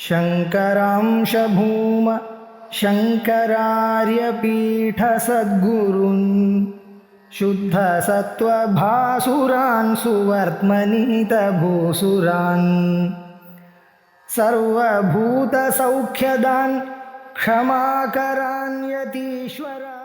शङ्करांश भूम शङ्करार्यपीठसद्गुरून् शुद्धसत्त्वभासुरान् सुवर्त्मनीतभूसुरान् सर्वभूतसौख्यदान् क्षमाकरान् यतीश्वरान्।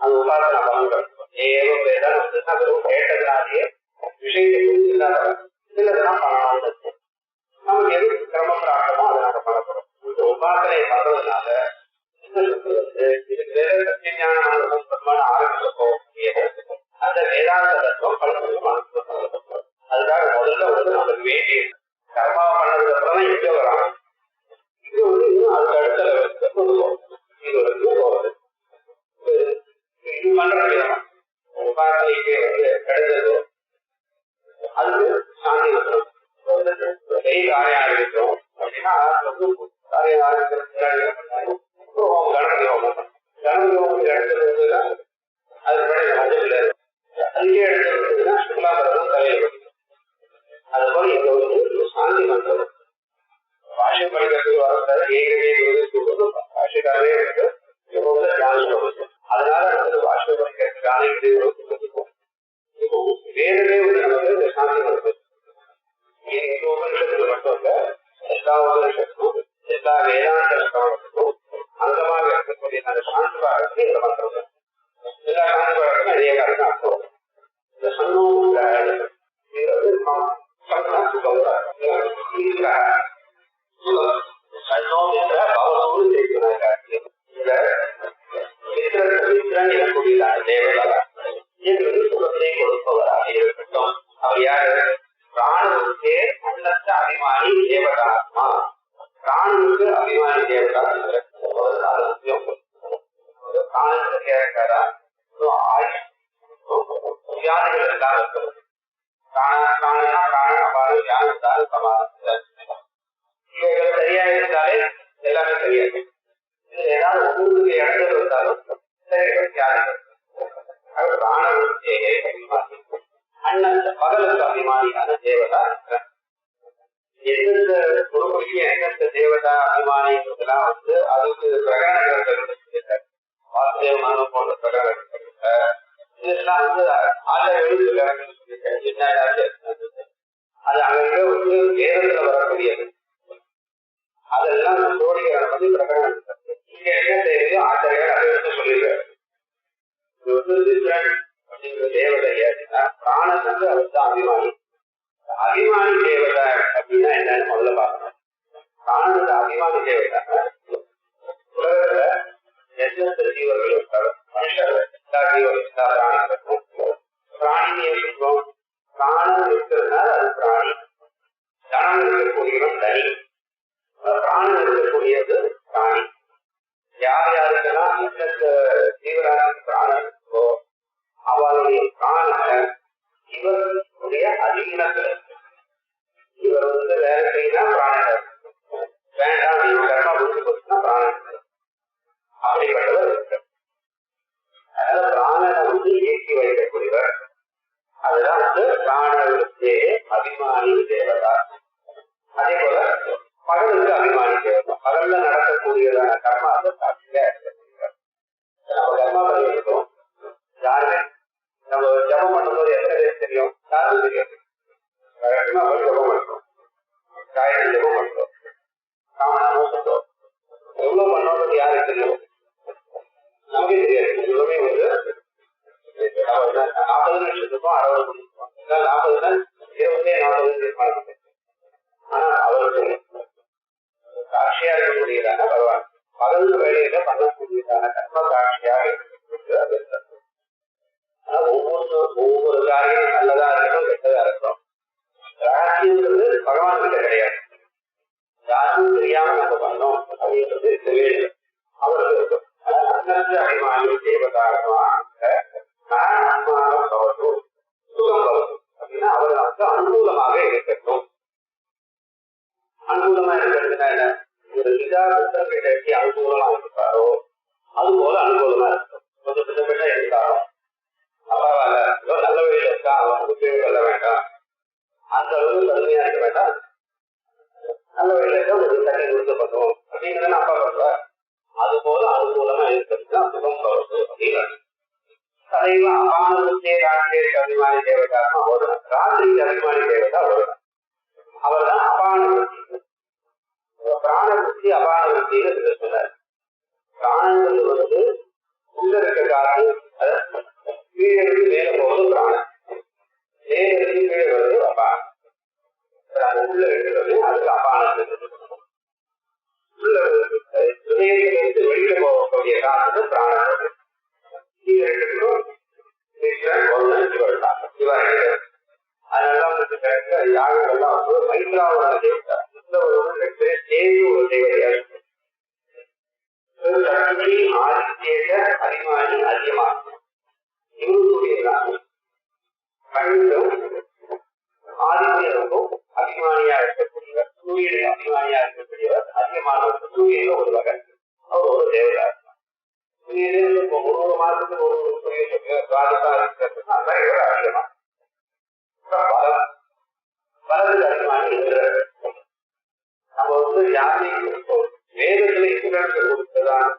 காது உபாசனா பலன்கள் ஏதோ வேதான் வந்துன்னா வெறும் கேட்டதுனாலேயே விஷயத்தை குறித்து இல்லாத சிலதெல்லாம் பண்ணணும். நமக்கு எது கிரம பிராட்டமோ அதை நாங்கள் பண்ண போறோம். இந்த உபாசனை பண்றதுனால இதுக்கு வேற சத்தியஞான ஆரம்பிக்க போகக்கூடிய அந்த வேதாந்த தத்துவம் பலர்களும் அனுப்பப்படும். அதுக்காக முதல்ல நம்மளுக்கு வேண்டிய கர்மா பண்ணதுக்கு அப்புறம் தான் இங்க வராங்க. இது இன்னும் அதுக்கு அடுத்த லெவலுக்கு போகும். இது போகுது. இது பண்ற விதம் உபாசனைக்கு கிடைச்சது அதுக்கு சாந்தி வந்துடும். பெரிய காரியம் ஆரம்பிக்கிறோம் அப்படின்னா காரியம் ஆரம்பிக்கிறது கணபதி ஹோமம். கணபதி ஹோமத்துக்கு எடுத்தது அது மஞ்சள் இல்லை, அதுக்கே எடுத்ததுன்னா சுக்லாபரம் தலையில் படிக்கும். அது போல இங்க வந்து சாந்தி மந்திரம் பாஷை படிக்கிறதுக்கு வரத ஏகவே பாஷைக்காரே இருக்கு. அதனால அந்த பாஷை படிக்கிறதுக்கான இடையூறுக்கும் வேறவே நமக்கு இந்த சாந்தி மந்திரம் இந்த உபனிஷத்துல மட்டும் இல்ல, எல்லா உபனிஷத்துக்கும் எல்லா வேதாந்த ஸ்தானத்துக்கும் அங்கமாக இருக்கக்கூடிய அந்த சாந்தி பாடத்துக்கு இந்த மந்திரம் எல்லா சாந்தி பாடத்துக்கும் அதே காரணம் அர்த்தம். இந்த சன்னோம் சுகத்தை கொடுப்பவராக இருக்கட்டும். அவர் யாரு? பிராணனுக்கே அன்னத்த அபிமானி தேவதாத்மா. பிராணனுக்கு அபிமானி தேவதா பிராணனுக்கு கேட்காரா வியாதிகள் எல்லாம் இருக்கிறது. சரியா இருந்தாலே எல்லாமே சரியாது. ஏதாவது ஒவ்வொரு இடங்கள் இருந்தாலும் அண்ணன் பகலுக்கு அபிமானியான தேவதா இருக்கிற எந்தெந்த குருமுடிக்கு எந்தெந்த தேவதா அபிமானிலாம் வந்து அதுக்கு பிரகடனங்கள் வாசுதேவ மனம் போன்ற பிரகடனங்கள் இதெல்லாம் வந்து ஆச்சாரியர்கள் அது அங்கே வந்து வேதத்துல வரக்கூடியது. அதெல்லாம் சோழிகளை வந்து பிரகடனம் இங்க என்ன தேவையோ ஆச்சாரியர்கள் அதை வந்து சொல்லிடுறாரு. இது வந்து அப்படிங்கிற தேவதையா பிராணன் வந்து அவர்தான் அபிமானி. அபிமானி தேவதை அப்படின்னா என்னன்னு முதல்ல பார்க்கணும். பிராணனுக்கு அபிமானி தேவதை உலகத்துல எந்தெந்த ஜீவர்கள் இருந்தாலும் மனுஷர்கள் எல்லா ஜீவர்கள் எல்லா பிராணிகளுக்கும் பிராணியே சொல்றோம். பிராணம் இருக்கிறதுனால அது பிராணி. தனம் இருக்கக்கூடியவன் தனி, பிராணம் இருக்கக்கூடியது பிராணி. யார் யாருக்கெல்லாம் எந்தெந்த ஜீவராசி பிராணம் இருக்கோ அவளுடைய பிராண இவருடைய அதிகத்தில் இவர் வந்து வேலை செய்யினா பிராணம் வேண்டாம், இவர் கர்மா முடிஞ்சு போச்சுன்னா பிராணம் அப்படிப்பட்டவர் இருக்கு. அதனால பிராணனை வந்து இயக்கி வைக்கக்கூடியவர். அதுதான் வந்து பிராணனுக்கு அபிமானி தேவதா. அதே போல பகலுக்கு அபிமானி தேவதா. பகல்ல நடக்கக்கூடியதான கர்மா வந்து சாட்சியா இருக்கக்கூடியவர். நம்ம கர்மா பண்ணிருக்கோம். யாருமே நம்ம ஜபம் பண்ணும்போது எத்தனை பேர் தெரியும்? யாரும் தெரியாது. ஜபம் பண்றோம், காயத்ரி ஜபம் பண்றோம், காமனாமோ சொல்றோம். எவ்வளவு பண்ணோன்றது யாருக்கு தெரியும்? நமக்கே தெரியாது. எவ்வளவுமே வந்து 40 நிமிஷத்துக்கும் 60 நிமிஷம் 40 20 ஆனா அவருக்கு சாட்சியா இருக்கக்கூடியதான பகவான் பகல் வேலையில பண்ணக்கூடியதான கர்ம சாட்சியாக இருக்கக்கூடிய ஒவ்வொரு காரியம் நல்லதா இருக்கட்டும் கெட்டதா இருக்கட்டும் ரகசியங்கிறது பகவான் கிட்ட கிடையாது. யாருக்கும் தெரியாம நம்ம பண்ணோம் அப்படின்றது தெரியாது அவருக்கு இருக்கும். அன்னத்து அபிமானி தேவதாத்மா அன்மானம் கவட்டும் சுகம் கவட்டும் அப்படின்னா அவர் வந்து அனுகூலமாக இருக்கட்டும். அனுகூலமா இருக்கிறதுனா என்ன? ஒரு விசாரத்தை அனுகூலமா இருக்காரோ அது போல அனுகூலமா இருக்கும். கொஞ்சம் பின்னப்பட்ட இருந்தாலும் பரவாயில்ல, நல்ல வழியில இருக்கா, அவன் உபயோகம் கொள்ள வேண்டாம், அந்த அளவுக்கு கடுமையா இருக்க வேண்டாம், நல்ல வழியில இருக்க உங்களுக்கு தண்ணி கொடுத்து பண்ணுவோம் அப்படிங்கிறத அப்பா சொல்ற. அது போல அனுகூலமா இருக்கிறதுனா சுகம் கவர்ந்து அப்படின்னு சதைவ அபானே ராத்திரி அபிமானி தேவதாத்மா ஓடணும். ராத்திரிக்கு அபிமானி தேவதா ஓடணும். அவர் தான் அபான விருத்தி. பிராண விருத்தி அபான விருத்தின்னு சொன்னார். பிராணங்கள் வந்து உள்ள இருக்க காற்று அதை கீழே இருந்து மேல போவது பிராணன், மேல இருந்து கீழே வருது அபானம். உள்ள இருக்கிறது அதுக்கு அபானம். உள்ள ஹிருதயத்திலிருந்து வெளியில போகக்கூடிய காற்று பிராணன். கீழே இருக்கிறோம் அதனால யாகங்கள்லாம் மைத்ராவண தேவதா, இந்த ஒரு தேவதையா இருக்கு. ஆதித்யேக அபிமானி அதிகமா இவருடையதான் கண்ணும் ஆதித்யனுக்கும் அபிமானியா இருக்கக்கூடியவர், சூரியனுக்கு அபிமானியா இருக்கக்கூடியவர் அதிகமான சூரியன் ஒரு வகை, அவர் ஒரு தேவதா. ஒரு மாதத்துக்கு ஒரு அதிகமா வலது அதிகமாக இருக்கிறார். நம்ம வந்து யாரையும் வேதத்துல இந்திரனுக்கு கொடுத்ததான்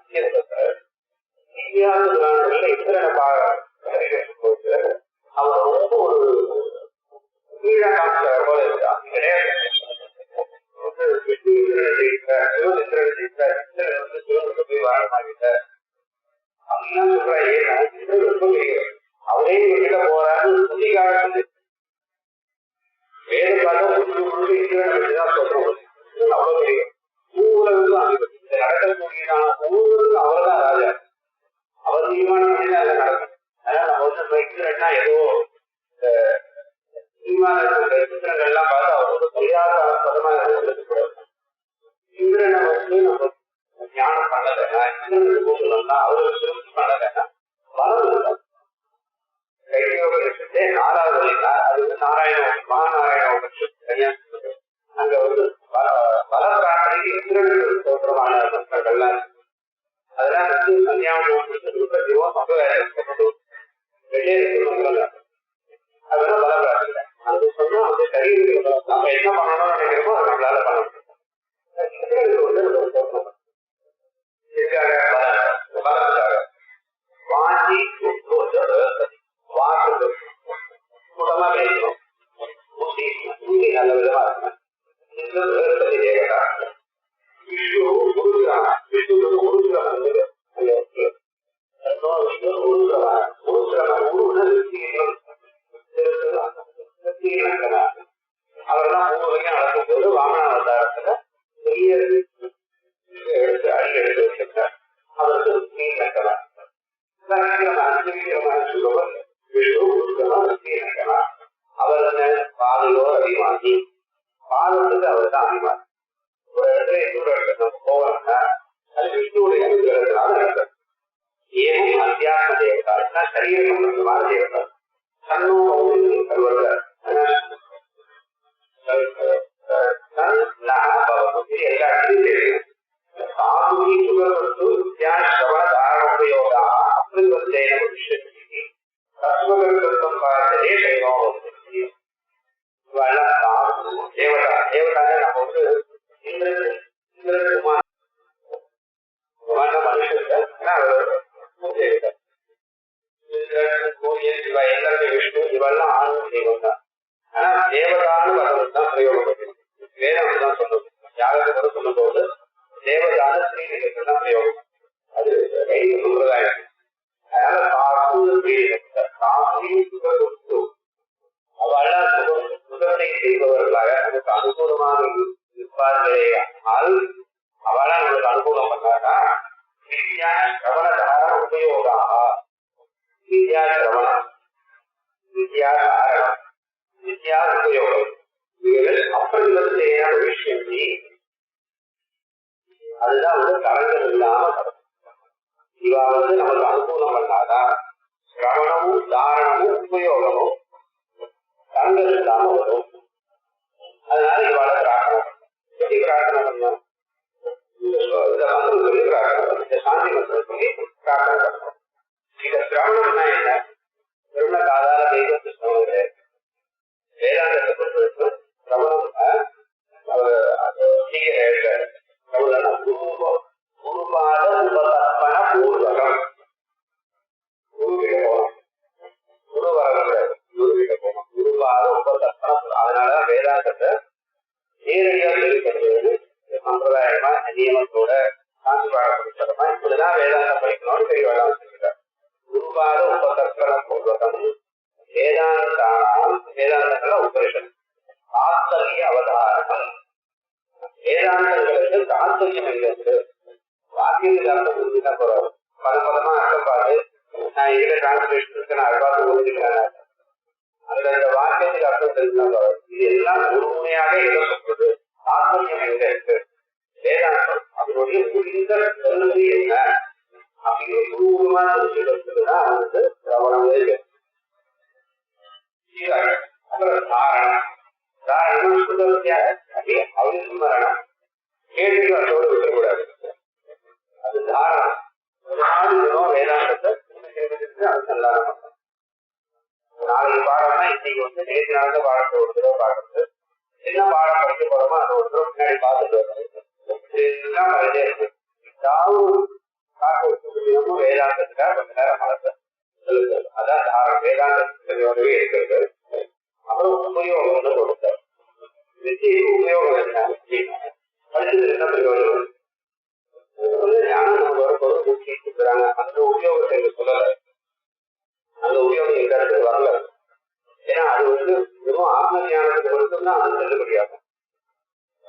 இந்தியாவுல இந்திரனை போது அவர் ரொம்ப ஒரு கீழா காமிச்சார் போல இருக்கான். கிடையாது போய் வாழமாகிட்ட அப்படின்னா சொல்ற அவரே கிட்ட போறாரு. புதிய காலத்து வேறு காலம் இந்திரன் சொல்றோம். அவ்வளவு தெரியும். நடக்கக்கூடியதான ஊழலுக்கு அவர் தான் ராஜா, அவர் தீர்மானம் பண்ணி அதை நடக்கும். அதனால நம்ம வந்து இந்திரன்னா ஏதோ சித்திரங்கள்லாம் பார்த்து அவர் வந்து பரிகாரமாக சொல்லக்கூடாது. இந்திரனை வந்து நம்ம ஞானம் பண்ணலைன்னா, இந்திரனுக்கு போகணும்னா அவருக்கு திருப்தி பண்ணலைன்னா வளர்ந்து கையோகே 4வது அது வந்து மகாநாராயண தனியா அங்க வந்து பல பிரார்த்தனைக்கு இந்திரனுக்கு தோற்றமான மக்கள்லாம் அதெல்லாம் வந்து கல்யாணம் அதெல்லாம் பல பிரார்த்தனை. அது சொன்னா வந்து சரீரத்துக்கு நம்ம என்ன பண்ணணும்னு நினைக்கிறோமோ அதை நம்மளால பண்ண முடியும். வாசி வாக்கு மூலமா பேசணும். நல்ல விதமா இருக்கணும். தேவதா விஷ்ணு குருகிரம, விஷ்ணு குருகிரம அவர்தான் 3 வரைக்கும் நடக்கும் போது வாமன அவதாரத்துல பெரிய எடுத்து அடி எடுத்து வச்சிருக்கார். அவருக்கு ஸ்ரீநக்கனா சொல்லுவார். விஷ்ணு குருகிரம ஸ்ரீநக்கனா அவர் பாதையோ அபிமானி, பாதத்துக்கு அவர் தான் அபிமானி. ஒரு இடத்துல இன்னொரு இடத்துல நம்ம போகணும்னா அது விஷ்ணுடைய அனுகிரகத்தினால நடக்கும். ஏன் அத்தியாத்ம தேவதா சரீர சம்பந்தமான தேவதா சன்னோ கல்வர்கள் எல்லா இடத்துலையும் தெரியும். சாதுகி சுகர்வத்து வித்யான் ஸ்ரவண தாரணோபயோகா அப்ரிவர்த்தேன விஷயத்துக்கு தத்துவகர்த்தம் பார்த்ததே சைவம். தேவதா தேவதாக நம்ம வந்து இந்திரகுமார் மனுஷன் விஷ்ணு இவெல்லாம் ஆணும் தெய்வம் தான். ஆனா தேவதான்னு வரது தான் பிரயோகம். வேதம் தான் சொல்லுது. யாருக்கு சொல்லும் போது தேவதான ஸ்ரீலிங்கத்தை தான் பிரயோகம். அது கைது சொல்றதா இருக்கு. அதனால அவெல்லாம் சுகத்தை செய்பவர்களாக நமக்கு அனுகூலமாக இருப்பார்களே. ஆனால் அவெல்லாம் நம்மளுக்கு அனுகூலம் பண்ணாக்கா வித்யா சிரவண தாரண உபயோகாக வித்யா சிரவணம் வித்யா தாரணம் வித்யா உபயோகம் இவைகள் அப்பிரவர்த்தேன விஷயம். அதுதான் வந்து தரங்கள் இல்லாம இவா வந்து நமக்கு அனுகூலம் பண்ணாதான் சிரவணமும் தாரணமும் உபயோகமும் தரங்கள் இல்லாம வரும். அதனால இவாள பிரார்த்தனை எப்படி பிரார்த்தனை பண்ணணும்? சொல்லி பிரார்த்தனை சாந்தி மந்திரம் சொல்லி பிரார்த்தனை பண்ணணும். இந்த சிரவணம்னா என்ன? திருமண காதால தெய்வத்து சொல்லுங்க. வேதாந்தத்தை பொறுத்தவரைக்கும் சிரவணம் குருபாத உபதர்ப்பண பூர்வகம். குருவிட போகணும், குருவரக்கூடாது, குருவிட போகணும். குருபாத உபதர்ப்பணம். அதனால வேதாந்தத்தை நேரடியாக தெரிவிக்கிறது சம்பிரதாயமா நியமத்தோட சாந்தி பாடப்படுத்தமா இப்படிதான் வேதாந்தம் படிக்கணும்னு பெரிய வேளாண் சொல்லிட்டார். குருபாத பூர்வகம் வேதாந்தங்கள உபனிஷத் தாத்பரிய அவதாரம். வேதாந்தங்களுக்கு தாத்பரியம் எங்கிறது வாக்கியத்துக்கு அர்த்தம் புரிஞ்சுட்டா போறோம். பதமா அர்த்தம் பார்த்து நான் எங்கிட்ட டிரான்ஸ்லேஷன் இருக்கு, நான் பார்த்து புரிஞ்சுக்கிறேன். அதுல இந்த வாக்கியத்துக்கு அர்த்தம் தெரிஞ்சுதான் போறோம். இது எல்லாம் முழுமையாக எதை சொல்றது, தாத்பரியம் எங்க இருக்கு, வேதாந்தம் அதனுடைய புரிந்த கருத்து என்ன அப்படிங்கிற முழுவதுமான விஷயத்துக்குதான் வந்து பிரபலமே இல்லை. அப்புறம் தாரணம். தாரணம் சுதந்தியா அப்படியே அவிஸ்மரணம், கேள்வி அதோடு விடக்கூடாது. அது தாரணம். ஒரு நாலு தினம் வேதாந்தத்தை அது நல்லா இருக்கும். நாளைக்கு பாடம்னா இன்னைக்கு வந்து நேற்று நாள் பாடத்தை ஒரு தடவை பாடுறது, என்ன பாடம் படிக்க போறோமோ அதை ஒரு தடவை பின்னாடி பார்த்துட்டு இதுதான் வரையிலே இருக்கு. ஏதாவது பார்க்க வச்சு வேதாந்தத்துக்காக கொஞ்ச நேரம் மனசை சொல்லுங்கள். அதான் தாரணம். வேதாந்தத்தோடவே இருக்கிறது. அப்புறம் உபயோகம்னு கொடுத்தார். வித்தியை உபயோகம் என்ன படிச்சது என்ன பிரயோஜனம்? ஞானம் நம்ம ஒரு ஊக்கிட்டு இருக்கிறாங்க. அந்த உபயோகத்தை சொல்லல, அந்த உபயோகம் எங்க இடத்துல வரல. ஏன்னா அது வந்து வெறும் ஆத்ம ஞானத்துக்கு மட்டும்தான் அது செல்லுபடியாகும்.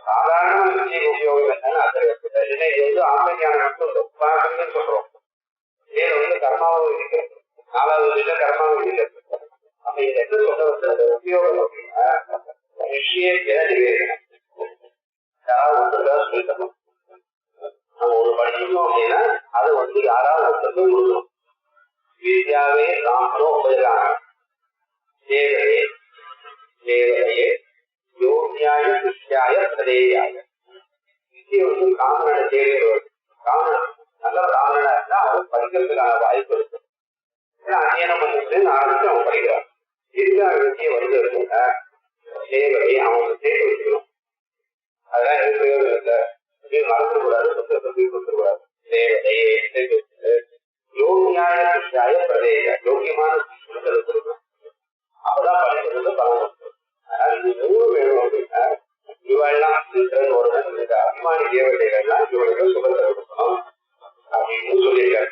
சாதாரண வித்தியை உபயோகம் என்னன்னு அத்தனை ஏன்னா இது வந்து ஆத்ம ஞானம் மட்டும் சொல்றோம். இதுல வந்து கர்மாவும் இருக்கிறது, நாலாவது வீட்டுல கர்மாவும் இருக்கிறது. அப்ப இந்த என்ன சொல்ற வந்து அந்த உபயோகம் அப்படின்னா விஷய நிவேதனம் யாராவது ஒருத்தர் சொல்லித்தரணும். நம்ம ஒரு படிக்கணும் அப்படின்னா அதை வந்து யாராவது ஒருத்தர் கொடுக்கணும். வித்யாவே ராமனோ உபயோகான தேவரே தேவரையே யோகியாய சிஷ்யாய பிரதேயாய. வித்தியை வந்து காமனோட தேவையோடு காமன் நல்ல காமனா இருந்தா அவன் படிக்கிறதுக்கான வாய்ப்பு இருக்கு. ஏன்னா அத்தியனம் பண்ணிட்டு ஆரம்பிச்சு அவன் படிக்கிறான். இதுக்காக வித்தியை வந்து இருக்குங்க தேவரை அவன் தேவை வைக்கணும். அதெல்லாம் எனக்கு பிரயோஜனம் இல்லை, மறந்துக்கூடாது, புத்தகத்தை கொடுத்துக்கூடாது. தேவதையை யோகியாய சிஷ்யாய பிரதேய யோகியமான சிஷ்யத்தை கொடுக்கணும். அப்பதான் படிக்கிறது பலம். அதனால இது எவ்வளவு வேணும் அப்படின்னா இவெல்லாம் ஒரு அபிமானி தேவதைகள்லாம் இவளுக்கு சுகத்தை கொடுக்கணும் அப்படின்னு சொல்லியிருக்காரு.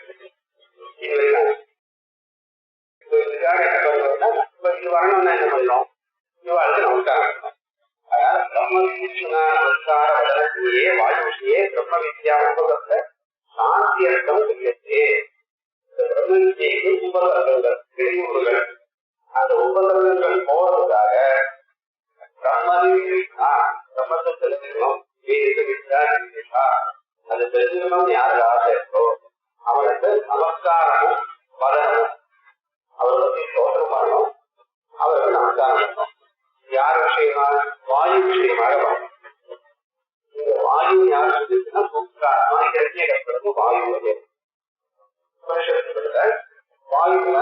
இதுக்காக என்ன சொல்றோம்னா இப்ப இது வரணும்னா என்ன பண்ணணும், இவாளுக்கு நமஸ்காரம் இருக்கணும். அதாவது பிரம்ம விஷ்ணா நமஸ்கார வதனத்திலேயே வாயுஷியே பிரம்ம வித்யா உபகத்தை சாந்தியர்த்தம் செய்யத்தே. பிரம்ம வித்தியைக்கு உபகரணங்கள் தெரிவுகள், அந்த உபகரணங்கள் போறதுக்காக பிரம்மத்தை தெரிஞ்சுக்கணும். அது தெரிஞ்சுக்கணும்னு யாருக்கு ஆசை இருக்கோ அவனுக்கு நமஸ்காரமும் வதனமும் அவரை பத்தி தோற்றம் பண்ணணும், அவருக்கு நமஸ்காரம் பண்ணணும். யார் விஷயமாக? வாயு விஷயமாக வரணும். இந்த வாயு யார் சொல்லிச்சுன்னா சூக்காரமா இறங்கியப்படுறது வாயு வாயுல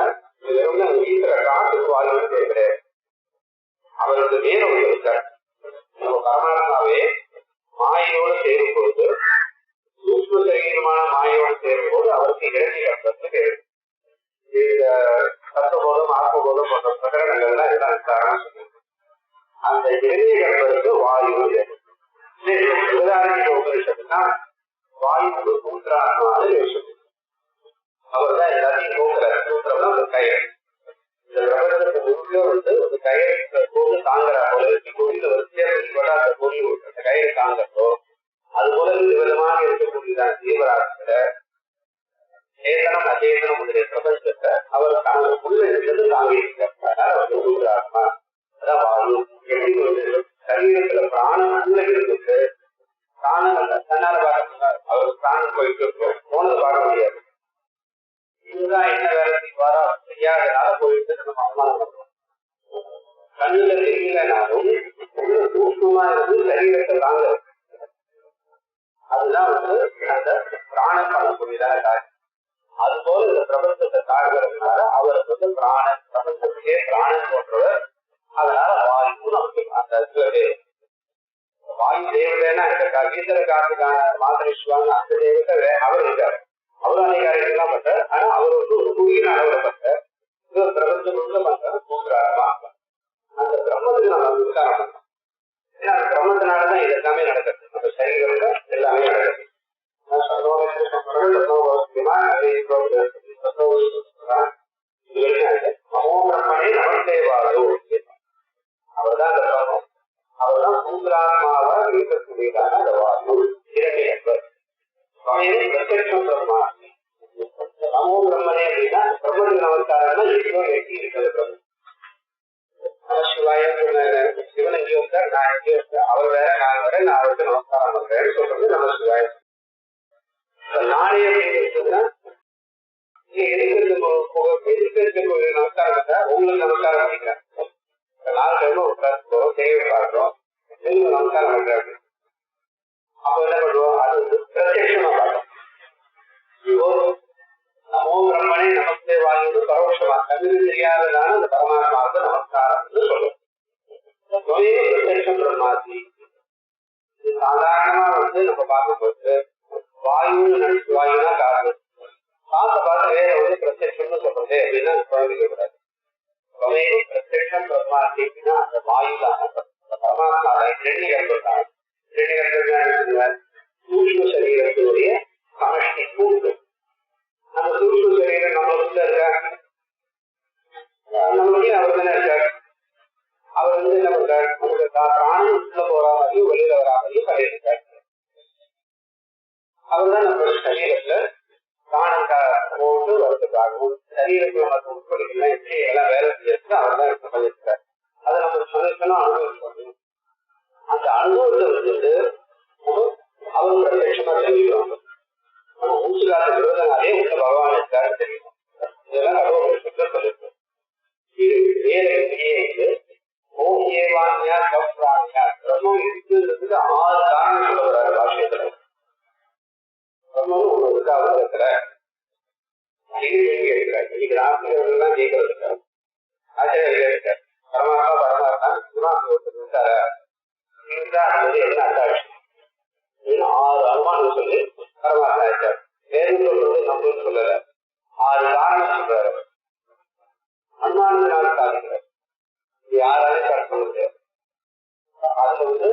இருக்கிற காற்றுக்கு வாயு கிடையாது. அவருக்கு நேரம் இருக்கார். நம்ம பரமாத்மாவே மாயோடு சேரும் பொழுது சூக்ஷ்ம சரீரமான மாயோடு சேரும் போது அவருக்கு இறங்கியப்படுறது கிடையாது. இந்த சத்தபோதம் ஆத்மபோதம் போன்ற பிரகடனங்கள்லாம் எல்லாம் காரணம் சொல்லுங்க. அந்த இறங்கியப்படுறது வாயு. உபனிஷத்துனா வாயுக்கு சூத்திராத்மான்னு யோசிச்சு அவர் தான் எல்லாத்தையும் போக்குறாரு. சூத்திரம்னா ஒரு கயிறு. இந்த பிரபஞ்சத்துக்கு முழுக்க வந்து ஒரு கயிறு போது தாங்குறா போல கோயில் வராத கோயில் அந்த கயிறு தாங்கறதோ அது போல இந்த விதமாக இருக்கக்கூடியதான் ஜீவராசில சேதனம் அச்சேதனம் முதலிய பிரபஞ்சத்தை அவர் தாங்களுக்குள்ள இருக்கிறது தாங்கி இருக்கார். அதனால வந்து சூத்திராத்மா அதான் வாயு. எப்படி வந்து சரீரத்துல பிராணம் உள்ள இருந்துட்டு பிராணம் தன்னால பார்க்க முடியாது. அவர் பிராணம் போயிட்டு இருக்கோம் போனது பார்க்க முடியாது. இதுதான் என்ன வேலை செய்வாரோ செய்யாதனால போயிட்டு நம்ம அவமானம் பண்றோம். கண்ணுல தெரியலனாலும் சூக்ஷ்மமா இருந்து சரீரத்தை தாங்க. அதுதான் வந்து அந்த பிராணம் பண்ணக்கூடியதான காரியம். அது போல இந்த பிரபஞ்சத்தை தாழ்கிறதுனால அவருக்கு வந்து பிராணன் பிரபஞ்சத்திலே பிராணன் போன்றவர். அதனால வாயு நமக்கு அந்த வாயு தேவதைன்னா இந்த கீதர காத்துக்கான மாதரிஷ்வாங்க அந்த தேவத்தை அவர் இருக்காரு. அவரும் அதிகாரிகள்லாம் பண்றார். ஆனா அவர் வந்து ஒரு குடியின் அளவுல பண்றார். பிரபஞ்சம் உள்ள பண்றாரு சூத்திராத்மா. அந்த பிரம்மத்துக்கு நம்ம நமஸ்காரம் பண்றோம். ஏன்னா அந்த பிரம்மத்தினாலதான் இது எல்லாமே நடக்குது. நம்ம சரீரத்துல எல்லாமே நடக்குது. இது இருக்கக்கூடியதான அந்த வாயு இரண்டு பிரத்யட்சம் பிரம்மாஸ்மி. நமோ பிரம்மனே அப்படின்னா பிரம்மனுக்கு நமஸ்காரம்னா எங்கேயோ எட்டி இருக்கிறது. நமசிவாயம் சிவன் எங்கேயோ இருக்கார், நான் எங்கேயோ இருக்கேன், அவர் வேற நான் வேற, நான் அவருக்கு நமஸ்காரம் பண்றேன்னு சொல்றது நமசிவாயம். நானே அப்படின்னு எதிர்க்க நமஸ்காரம் பண்ணா உங்களுக்கு நமஸ்காரம் பண்ணிக்கிறேன். 4 டைம் உட்கார்ந்து போறோம், தேவை பார்க்கிறோம், நமஸ்காரம் பண்றேன். அப்ப என்ன பண்ணுவோம், அது வந்து பிரத்யட்சமா பார்க்கணும். நமோ பிரம்மனே நமஸ்தே வாயு பரோட்சமா கண்ணுக்கு தெரியாததான அந்த பரமாத்மாவுக்கு நமஸ்காரம் சொல்லுவோம். பிரத்யட்சம் பிரம்மாஸ்மி. இது சாதாரணமா வந்து நம்ம பார்க்கும்போது வாயுன்னு நினைச்சு வாயுனா காசு, காசை பார்த்து வேற வந்து பிரத்யட்சம்னு சொல்றது அப்படின்னா குழந்தைங்க கூடாது. பிரத்யட்சம் பிரம்மாஸ்மி அப்படின்னா அந்த வாயு தான் பரமாத்மாவை ரெண்டு கற்பட்டாங்க. ரெண்டு கற்பட்டாங்க சூக்ஷ்ம சரீரத்தினுடைய சமஷ்டி கூட்டு. அந்த சூக்ஷ்ம சரீரம் நம்ம உள்ள இருக்காரு, நம்மளுடைய அவர் தானே இருக்காரு. அவர் வந்து என்ன பண்றாரு, நமக்கு பிராணம் உள்ள போற மாதிரியும் வெளியில வரா மாதிரியும் பண்ணியிருக்காரு. அவர் தான் நம்மளுடைய சரீரத்துல பிராணம் போட்டு வரதுக்காகவும் சரீரத்துல மற்ற உட்படிகள் எப்படி எல்லாம் வேலை செய்யறது அவர் தான் இப்ப பண்ணியிருக்காரு. அதை நம்ம சொன்னா அனுபவிக்கணும். அந்த அனுபவத்தை வந்துட்டு அவர் பிரத்யட்சமா தெரிவிக்கிறாங்க. நம்ம மூச்சு கால விரோதனாலே உள்ள பகவான் இருக்காரு தெரியும். இதெல்லாம் அனுபவ சுத்தம் சொல்லிருக்கு. இது வேற எங்கேயே ஓகேவானியா கப்ரானியா பிரம்மம் இருக்குன்றதுக்கு 6 காரணம் சொல்ல வர்றாரு பாஷ்யத்துல. பிரம்மம் ஒண்ணு இருக்காக இருக்கிற கேள்வி எடுக்கிறார். இன்னைக்கு ராசிகள்லாம் கேட்கறது இருக்காரு, ஆச்சரியம் இருக்காரு. பரமாத்மா சும்மா இருக்காரு இருந்தா அது என்ன அட்டாட்சி 6 அனுமானம் சொல்லி பரமாத்மா இருக்காரு. வேறு சொல்றது நம்மளும் சொல்லல, 6 காரணம் சொல்றாரு. அனுமானத்தினால சாதிக்கிறார். இது யாராலையும் கரெக்ட் பண்ண முடியாது. அதுல வந்து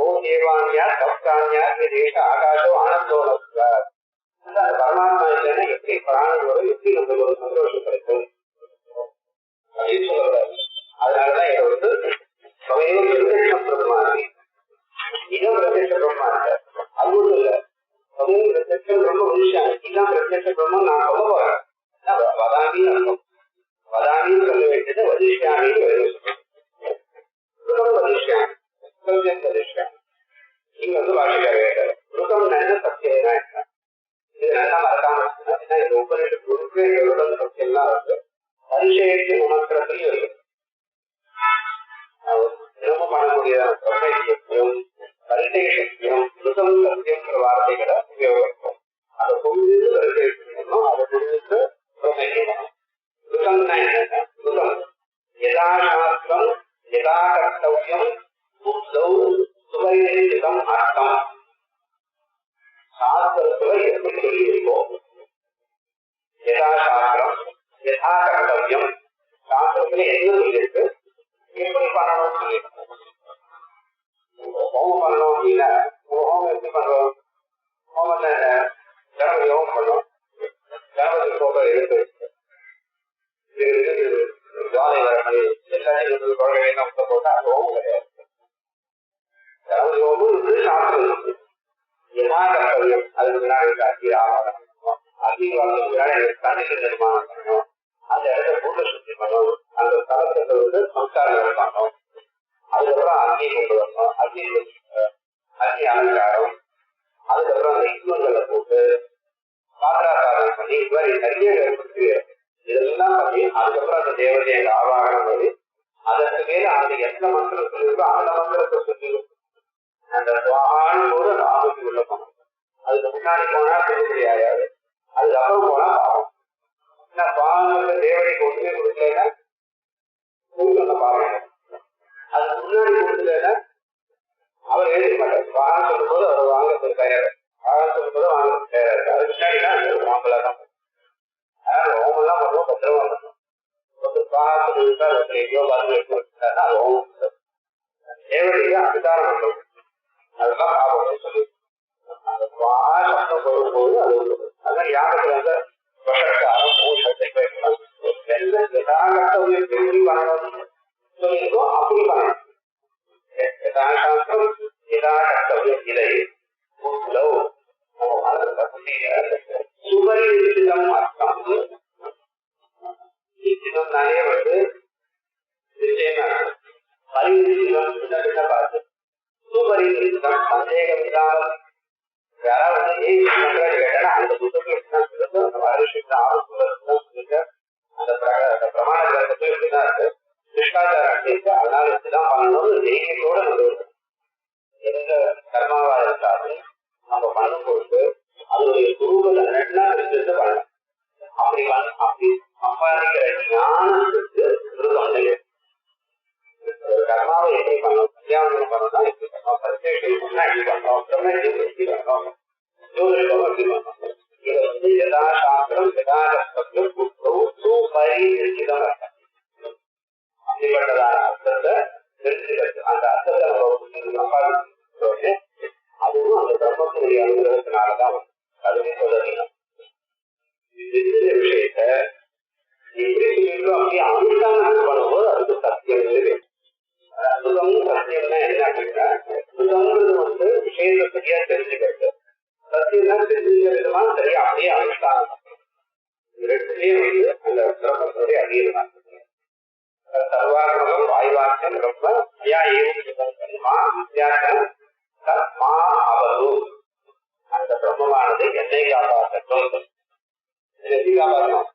ஓகேவானியா கப்தானியா தேச ஆகாஷோ ஆனந்தோட அந்த பரமாத்மா இல்லைன்னா எப்படி பிராணம் வரும், எப்படி நம்மளுக்கு ஒரு சந்தோஷம் கிடைக்கும் அப்படின்னு சொல்றாரு. அதனாலதான் இதை வந்து பிரத்யட்சம் பிரம்மாஸ்மி, இதான் பிரத்யட்ச பிரம்மா இருக்கார். அது ஒன்றும் இல்லை, பிரத்யட்சம் பிரம்ம மனுஷன் இதான் பிரத்யட்ச பிரம்மம் நான் சொல்ல போறேன். வதாமின்னு அர்த்தம். வதாமின்னு சொல்ல வேண்டியது வதிஷ்யாமின்னு வதிஷ்யாமி வதிஷ்யாமி. இங்க வந்து பாஷிக்கார வேண்டாம். ருகம் நல்ல சத்தியம் தான் இருக்காங்க. இது நல்லா மறக்காம இந்த உபநிஷத்து ருகம் சத்தியம் தான் இருக்கு. பரிசயத்து உணர்த்துறதுலயும் இருக்கு. திரும்ப பண்ணக்கூடியதான பிரம்ம பரிசயம் ருகம் சத்தியங்கிற வார்த்தைகளை உபயோகிப்போம். அதை புரிஞ்சு பரிசயம் அதை புரிஞ்சு பிரம்ம ருகம்னா என்ன? ருகம் யதாசாஸ்திரம் யதா கர்த்தவியம் சுபரிதம் அர்த்தம். சாஸ்திரத்துல எப்படி சொல்லியிருக்கோம், யதாசாஸ்திரம் யதா கர்த்தவியம், சாஸ்திரத்துல என்ன சொல்லியிருக்கு, எப்படி பண்ணணும்னு சொல்லியிருக்கோம். ஹோமம் பண்ணணும் அப்படின்னா ஹோமம் எப்படி பண்றோம், ஹோமத்தை கணபதி ஹோமம் பண்ணோம், கணபதி போட்டோ எடுத்து ஜாலை வரப்படி எல்லாத்தையும் குழந்தை வேணும் போட்டா அது ஹோமம் கிடையாது. கணபதி ஹோமம் சாஸ்திரம் யதா கர்த்தவியம். அதுக்கு முன்னாடி அக்னிவாதத்துக்கு முன்னாடி எனக்கு தண்ணீர் நிர்மாணம் பண்ணணும், அந்த இடத்த பூட்ட சுத்தி பண்ணணும், அந்த ஸ்தலத்தை வந்து சம்ஸ்காரம் பண்ணணும், அதுக்கப்புறம் அக்னி கொண்டு வரணும், அக்னி அலங்காரம், அதுக்கப்புறம் அந்த இஸ்மங்களை போட்டு பாத்திராசாரம் பண்ணி இது மாதிரி நிறைய ஏற்படுத்தி இதெல்லாம் பண்ணி அதுக்கப்புறம் அந்த தேவதையை ஆவாகனம் பண்ணி அதற்கு மேல அந்த எந்த மந்திரம் சொல்லியிருக்கோ அந்த மந்திரத்தை சொல்லி அந்த சுவாகான்னு போது அந்த ஆபத்து உள்ள போனோம். அதுக்கு முன்னாடி போனா திருப்பதி ஆயாது, அதுக்கப்புறம் போனா பாவம். ஏன்னா பாவங்களுக்கு தேவதைக்கு ஒண்ணுமே கொடுக்கலன்னா கொடுக்கல பாவம். அதுக்கு முன்னாடி கொடுக்கலன்னா அவர் எழுத மாட்டார். பாகம் சொல்லும் போது அவர் வாங்கறதுக்கு தயார், பாகம் சொல்லும் போது வாங்கறதுக்கு தயாரா இருக்கு. அதுக்கு முன்னாடினா மாம்பழம் தான். அதனால ஹோமெல்லாம் பண்ணுவோம், பத்திரமா பண்ணும். ஒரு பாகத்துக்கு இருந்தால் ஒருத்தர் எங்கேயோ பார்த்து எடுத்து வச்சுட்டாருன்னா அது ஹோமம் தேவதைக்கு அதிகாரம் பண்ணுறது. அதெல்லாம் பாபம் சொல்லி அந்த சப்தம் சொல்லும்போது அது உள்ளது. அதனால யாருக்கு வந்து வசக்காரம் பூஷத்தை எந்த யதாகர்த்தவியம் எப்படி பண்ணணும்னு சொல்லியிருக்கோ அப்படி பண்ணணும். யதாசாஸ்திரம் கர்த்தவியம் இதை சுபரி நிச்சிதம் அர்த்தம் நிச்சிதம் தானே வந்து நிச்சயமா பரிநிச்சிதம் கிட்ட பார்த்து சுபரி நிச்சிதம் சந்தேகம் இல்லாமல் யாராவது கேட்டா அந்த புத்தகத்துல அந்த மகரிஷிக்கு ஆலோசனை அந்த பிரமாண கிரகத்துல இப்படிதான் இருக்கு சிஷ்டாச்சாரம் இருக்கு அதனால இப்படிதான் பண்ணணும் தைரியத்தோட நம்ம எந்த கர்மாவா இருந்தாலும் நம்ம பண்ணும் பொழுது அதனுடைய குருவத்தை நன்னா தெரிஞ்சு பண்ணணும் அப்படி சம்பாதிக்கிற ஞானத்துக்கு விருதம் இல்லை கர்மாவை எப்படி பண்ணணும் கல்யாணம் பண்ணா எப்படி பண்ணோம் பரிசேஷன் பண்ணா எப்படி பண்ணோம் பிரம்மேஷன் எப்படி பண்ணோம் ஜோதிடம் எப்படி பண்ணோம் இதை வந்து எல்லா சாஸ்திரம் யதார்த்தம் பரிநிச்சிதம் அப்படிப்பட்டதான அர்த்தத்தை தெரிஞ்சுக்கிறது அந்த அர்த்தத்தை நம்ம சம்பாதிச்சு அதுவும் அந்த பிரம்மத்தினுடைய அனுகிரகத்தினாலதான் அதுவே சொல்லணும் விஷயத்த எப்படி சொல்லிட்டோம் அப்படியே அனுஷ்டானம் பண்ணும்போது அதுக்கு சத்தியம் இல்லை அற்புதமும் சத்தியம்னா என்ன அப்படின்னா அற்புதங்கிறது வந்து விஷயத்தை சரியா தெரிஞ்சுக்கிறது சத்தியம்னா தெரிஞ்சுக்கிற விதமா சரியா அப்படியே அனுஷ்டானம் ரெண்டுலயே வந்து அந்த பிரம்மத்தினுடைய அதிகம் சர்வாத்மகம் வாயுவாக்கியம் பிரம்ம ஐயா வித்தியாசம் மா அவது அந்த பிரம்மமானது என்னை காப்பாற்றட்டும் எப்படி காப்பாற்றணும்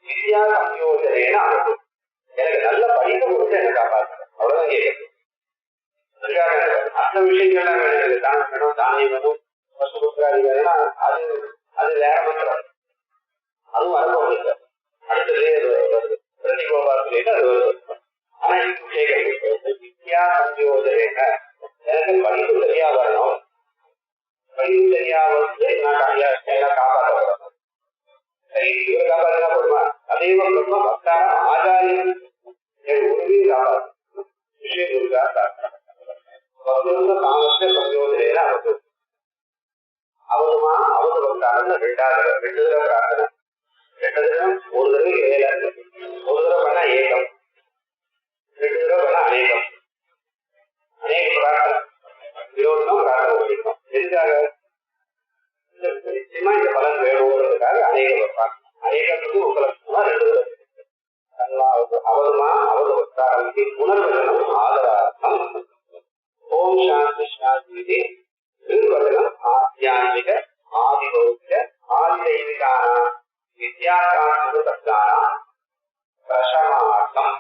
வித்யா சம்யோஜனேன அவது எனக்கு நல்ல படிப்பு கொடுத்து என்னை காப்பாற்றணும் அவ்வளவுதான் கேட்குது மற்ற விஷயங்கள்லாம் வேணும் தானம் வேணும் தானியம் வேணும் பசுபுத்திராதி வேணும்னா அது அது வேற மந்திரம் அதுவும் அனுபவம் இல்லை அடுத்ததுலேயே வருது பிரதிகோபாத்திலேயே அது வருது ஆனா இது வித்யா சம்யோஜனேன எனக்கு படிப்பு சரியா வரணும் படிப்பு சரியா வந்து நான் காப்பாற்ற வரணும் சரி இவர் காப்பாற்றினா போடுமா அதே பிரம்ம பக்தான ஆச்சாரியன் என் உறுதியை காப்பாற்று விஷயம் இருக்கா காலத்தை சம்யோஜனையில அவரு அவருமா அவரு பக்தான ரெண்டு தடவை பிரார்த்தனை ரெண்டு தடவை ஒரு தடவை ஏழை ஒரு தடவை பண்ணா ஏகம் ரெண்டு தடவை பண்ணா அநேகம் அநேக பிரார்த்தனை விரோதம் பிரார்த்தனை பண்ணிக்கணும் எதுக்காக நிச்சயமா இந்த பலன் வேணுங்கிறதுக்காக அநேகத்துக்கு உபலட்சமா ரெண்டு அவருமா அவரு பக்தாரம்பி புனர்வச்சனம் ஆதரார்த்தம் ஓம் சாந்தி சாந்தி திருவச்சனம் ஆத்தியான்மிக ஆதிபௌத்திய ஆதிதைவிகான வித்யாசாஸ்திரத்தான பிரசமார்த்தம்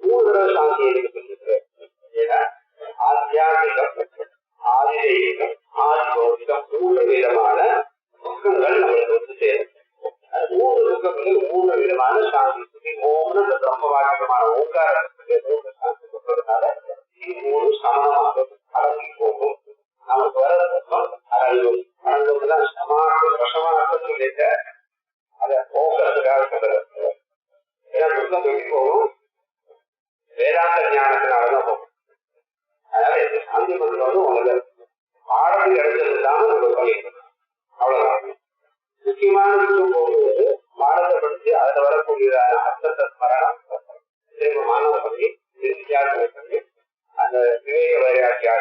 மூணு தடவை சாந்தி எதுக்கு சொல்லிருக்கு ஆத்தியாத்மிகம் ஆதிதெய்வீகம் ஆதிபௌத்திகம் மூன்று விதமான துக்கங்கள் நம்மளுக்கு வந்து சேரும் மூன்று துக்கங்கள் மூன்று விதமான சாந்தி ஓம்னு இந்த பிரம்ம வாக்கியமான ஓங்காரத்துக்கு மூன்று சாந்தி சொல்றதுனால இது மூணு சமமாக அடங்கி போகும் நமக்கு வர துக்கம் அடங்கும் அடங்கும்தான் சமார்த்தம் பிரசமார்த்தம் சொல்லிட்ட அதை போக்குறதுக்காக சொல்றது ஏன்னா துக்கம் எப்படி போகும் வேதாந்த ஞானத்தினாலதான் போகும் அதனால இந்த சாந்தி மந்திரம் வந்து உங்களுக்கு பாடத்தில் எடுத்ததுதான் உங்களுக்கு பண்ணிக்கணும் அவ்வளவுதான் முக்கியமான விஷயம் போகும்போது பாடத்தை படிச்சு அதுல வரக்கூடியதான அர்த்தத்தை ஸ்மரணம் திரும்ப மாணவ பண்ணி வித்தியாசம் பண்ணி அந்த விவேக வைராக்கிய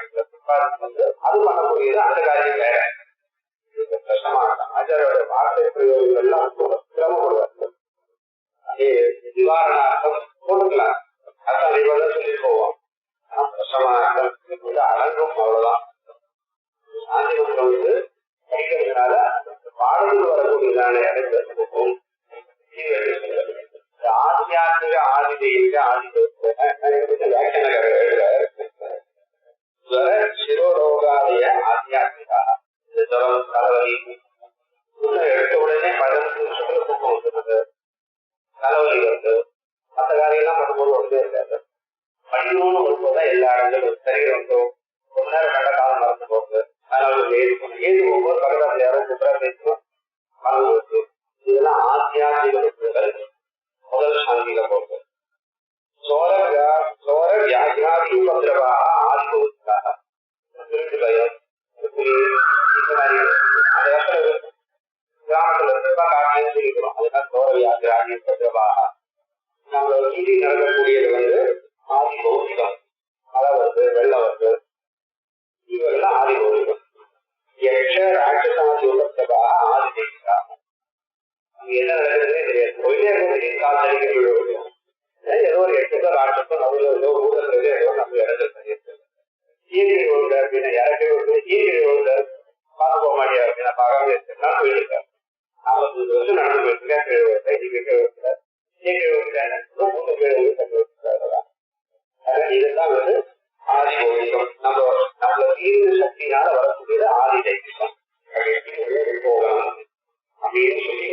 வந்து அது பண்ணக்கூடியது அந்த காரியம் வேற கஷ்டமா இருக்கும் ஆச்சாரியோட வார்த்தை பிரயோகங்கள் எல்லாம் சிரமப்படுவார் அதே நிவாரணார்த்தம் போட்டுக்கலாம் அதான் இவ்வளவு சொல்லி போவோம் அடங்கும் அவ்வளவுதான் சாந்தி மந்திரம் வந்து படிக்கிறதுனால பாடத்தில் வரக்கூடியதான இடத்துல ஆத்தியாத்மிக ஆதிதெய்வீக சிரோரோகாலய ஆத்தியாத்மிகா ஜலம் தலைவலி எடுத்த உடனே 15 நிமிஷத்துல தூக்கம் வந்துருது தலைவலி வருது மற்ற காரியெல்லாம் பண்ணும்போது ஒன்றே இருக்காது படிக்கணும்னு வரும்போதுதான் எல்லா இடங்களும் சரீரம் வந்தோம் ரொம்ப நேரம் கண்ட காலம் மறந்து போகுது அதனால ஏது போகும்போது பக்கத்துல யாரும் குற்றா பேசணும் மறந்து இதெல்லாம் ஆத்தியாத்மிக புத்தகங்கள் முதல் சாந்தியில போகுது சோர வியாதியாதி உபதிரவாக ஆதிபௌத்திக்காக திருட்டு பயம் இந்த மாதிரி அந்த இடத்துல கிராமத்துல இருந்தப்பா காட்டின்னு சொல்லிக்கிறோம் அதுதான் சோர வியாதியாதி உபதிரவாக நம்ம மீறி நடக்கக்கூடியது வந்து ஆதி பௌத்திகம் மழை வருது வெள்ளம் வருது தமிழ்ல ஏதோ ஊடகத்துல ஏதோ நம்ம இடத்துல ஈகிழி ஒன்று அப்படின்னா யாருக்கே வந்து ஈகிழி ஒன்று பார்க்க போக மாட்டியா அப்படின்னா பார்க்காம இருக்கா போயிருக்காரு 50 வருஷம் நடந்து போயிருக்கேன் இதெல்லாம் வந்து ஆதி பௌதிகம் நம்ம தீர்வு சக்தியினால வரக்கூடியது ஆதி தைத்தியம் போகலாம் அப்படின்னு சொல்லி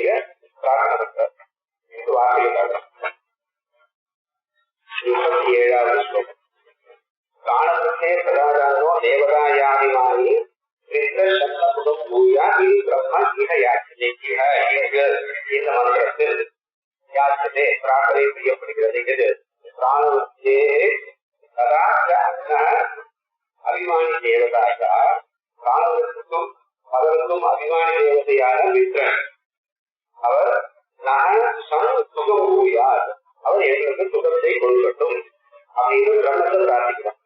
பிரார்த்தனை இது வார்த்தைக்காக 27வது ஸ்லோகம் காணத்தே சதாதானோ தேவதாயாதிமானி சப்தபுதம் பூயா இது பிரம்ம இக யாச்சதே இந்த மந்திரத்தில் யாச்சதே பிரார்த்தனை செய்யப்படுகிறது இது பிராணவத்தே அபிமானி தேவதாயா பிராணவத்துக்கும் அவருக்கும் அபிமானி தேவதையான மித்ரன் அவர் சுகம் பூயார் அவர் எங்களுக்கு சுகத்தை கொள்ளட்டும் அப்படின்னு பிரம்மத்தை பிரார்த்திக்கிறார்.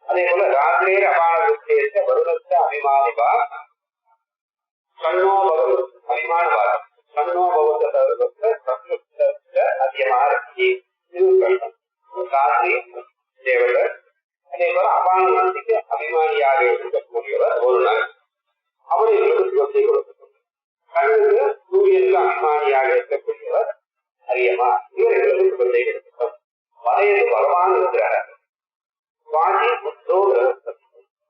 அதே போல ராத்திரே அபானதேச வருடத்த அபிமானிபா சன்னோ பகவத் அபிமானபா சன்னோ பகவத்த அதிகமாகி ராத்திரி தேவதர். அதே போல அபானத்துக்கு அபிமானியாக இருக்கக்கூடியவர் ஒரு நாள் அவர் எங்களுக்கு சுகத்தை கொடுக்கட்டும். கண்ணுக்கு சூரியனுக்கு அபிமானியாக இருக்கக்கூடியவர் அரியமா இவர் எங்களுக்கு சுகத்தை கொடுக்கட்டும். வலையது பகவான் இருக்கிறார். வாசி புத்தோ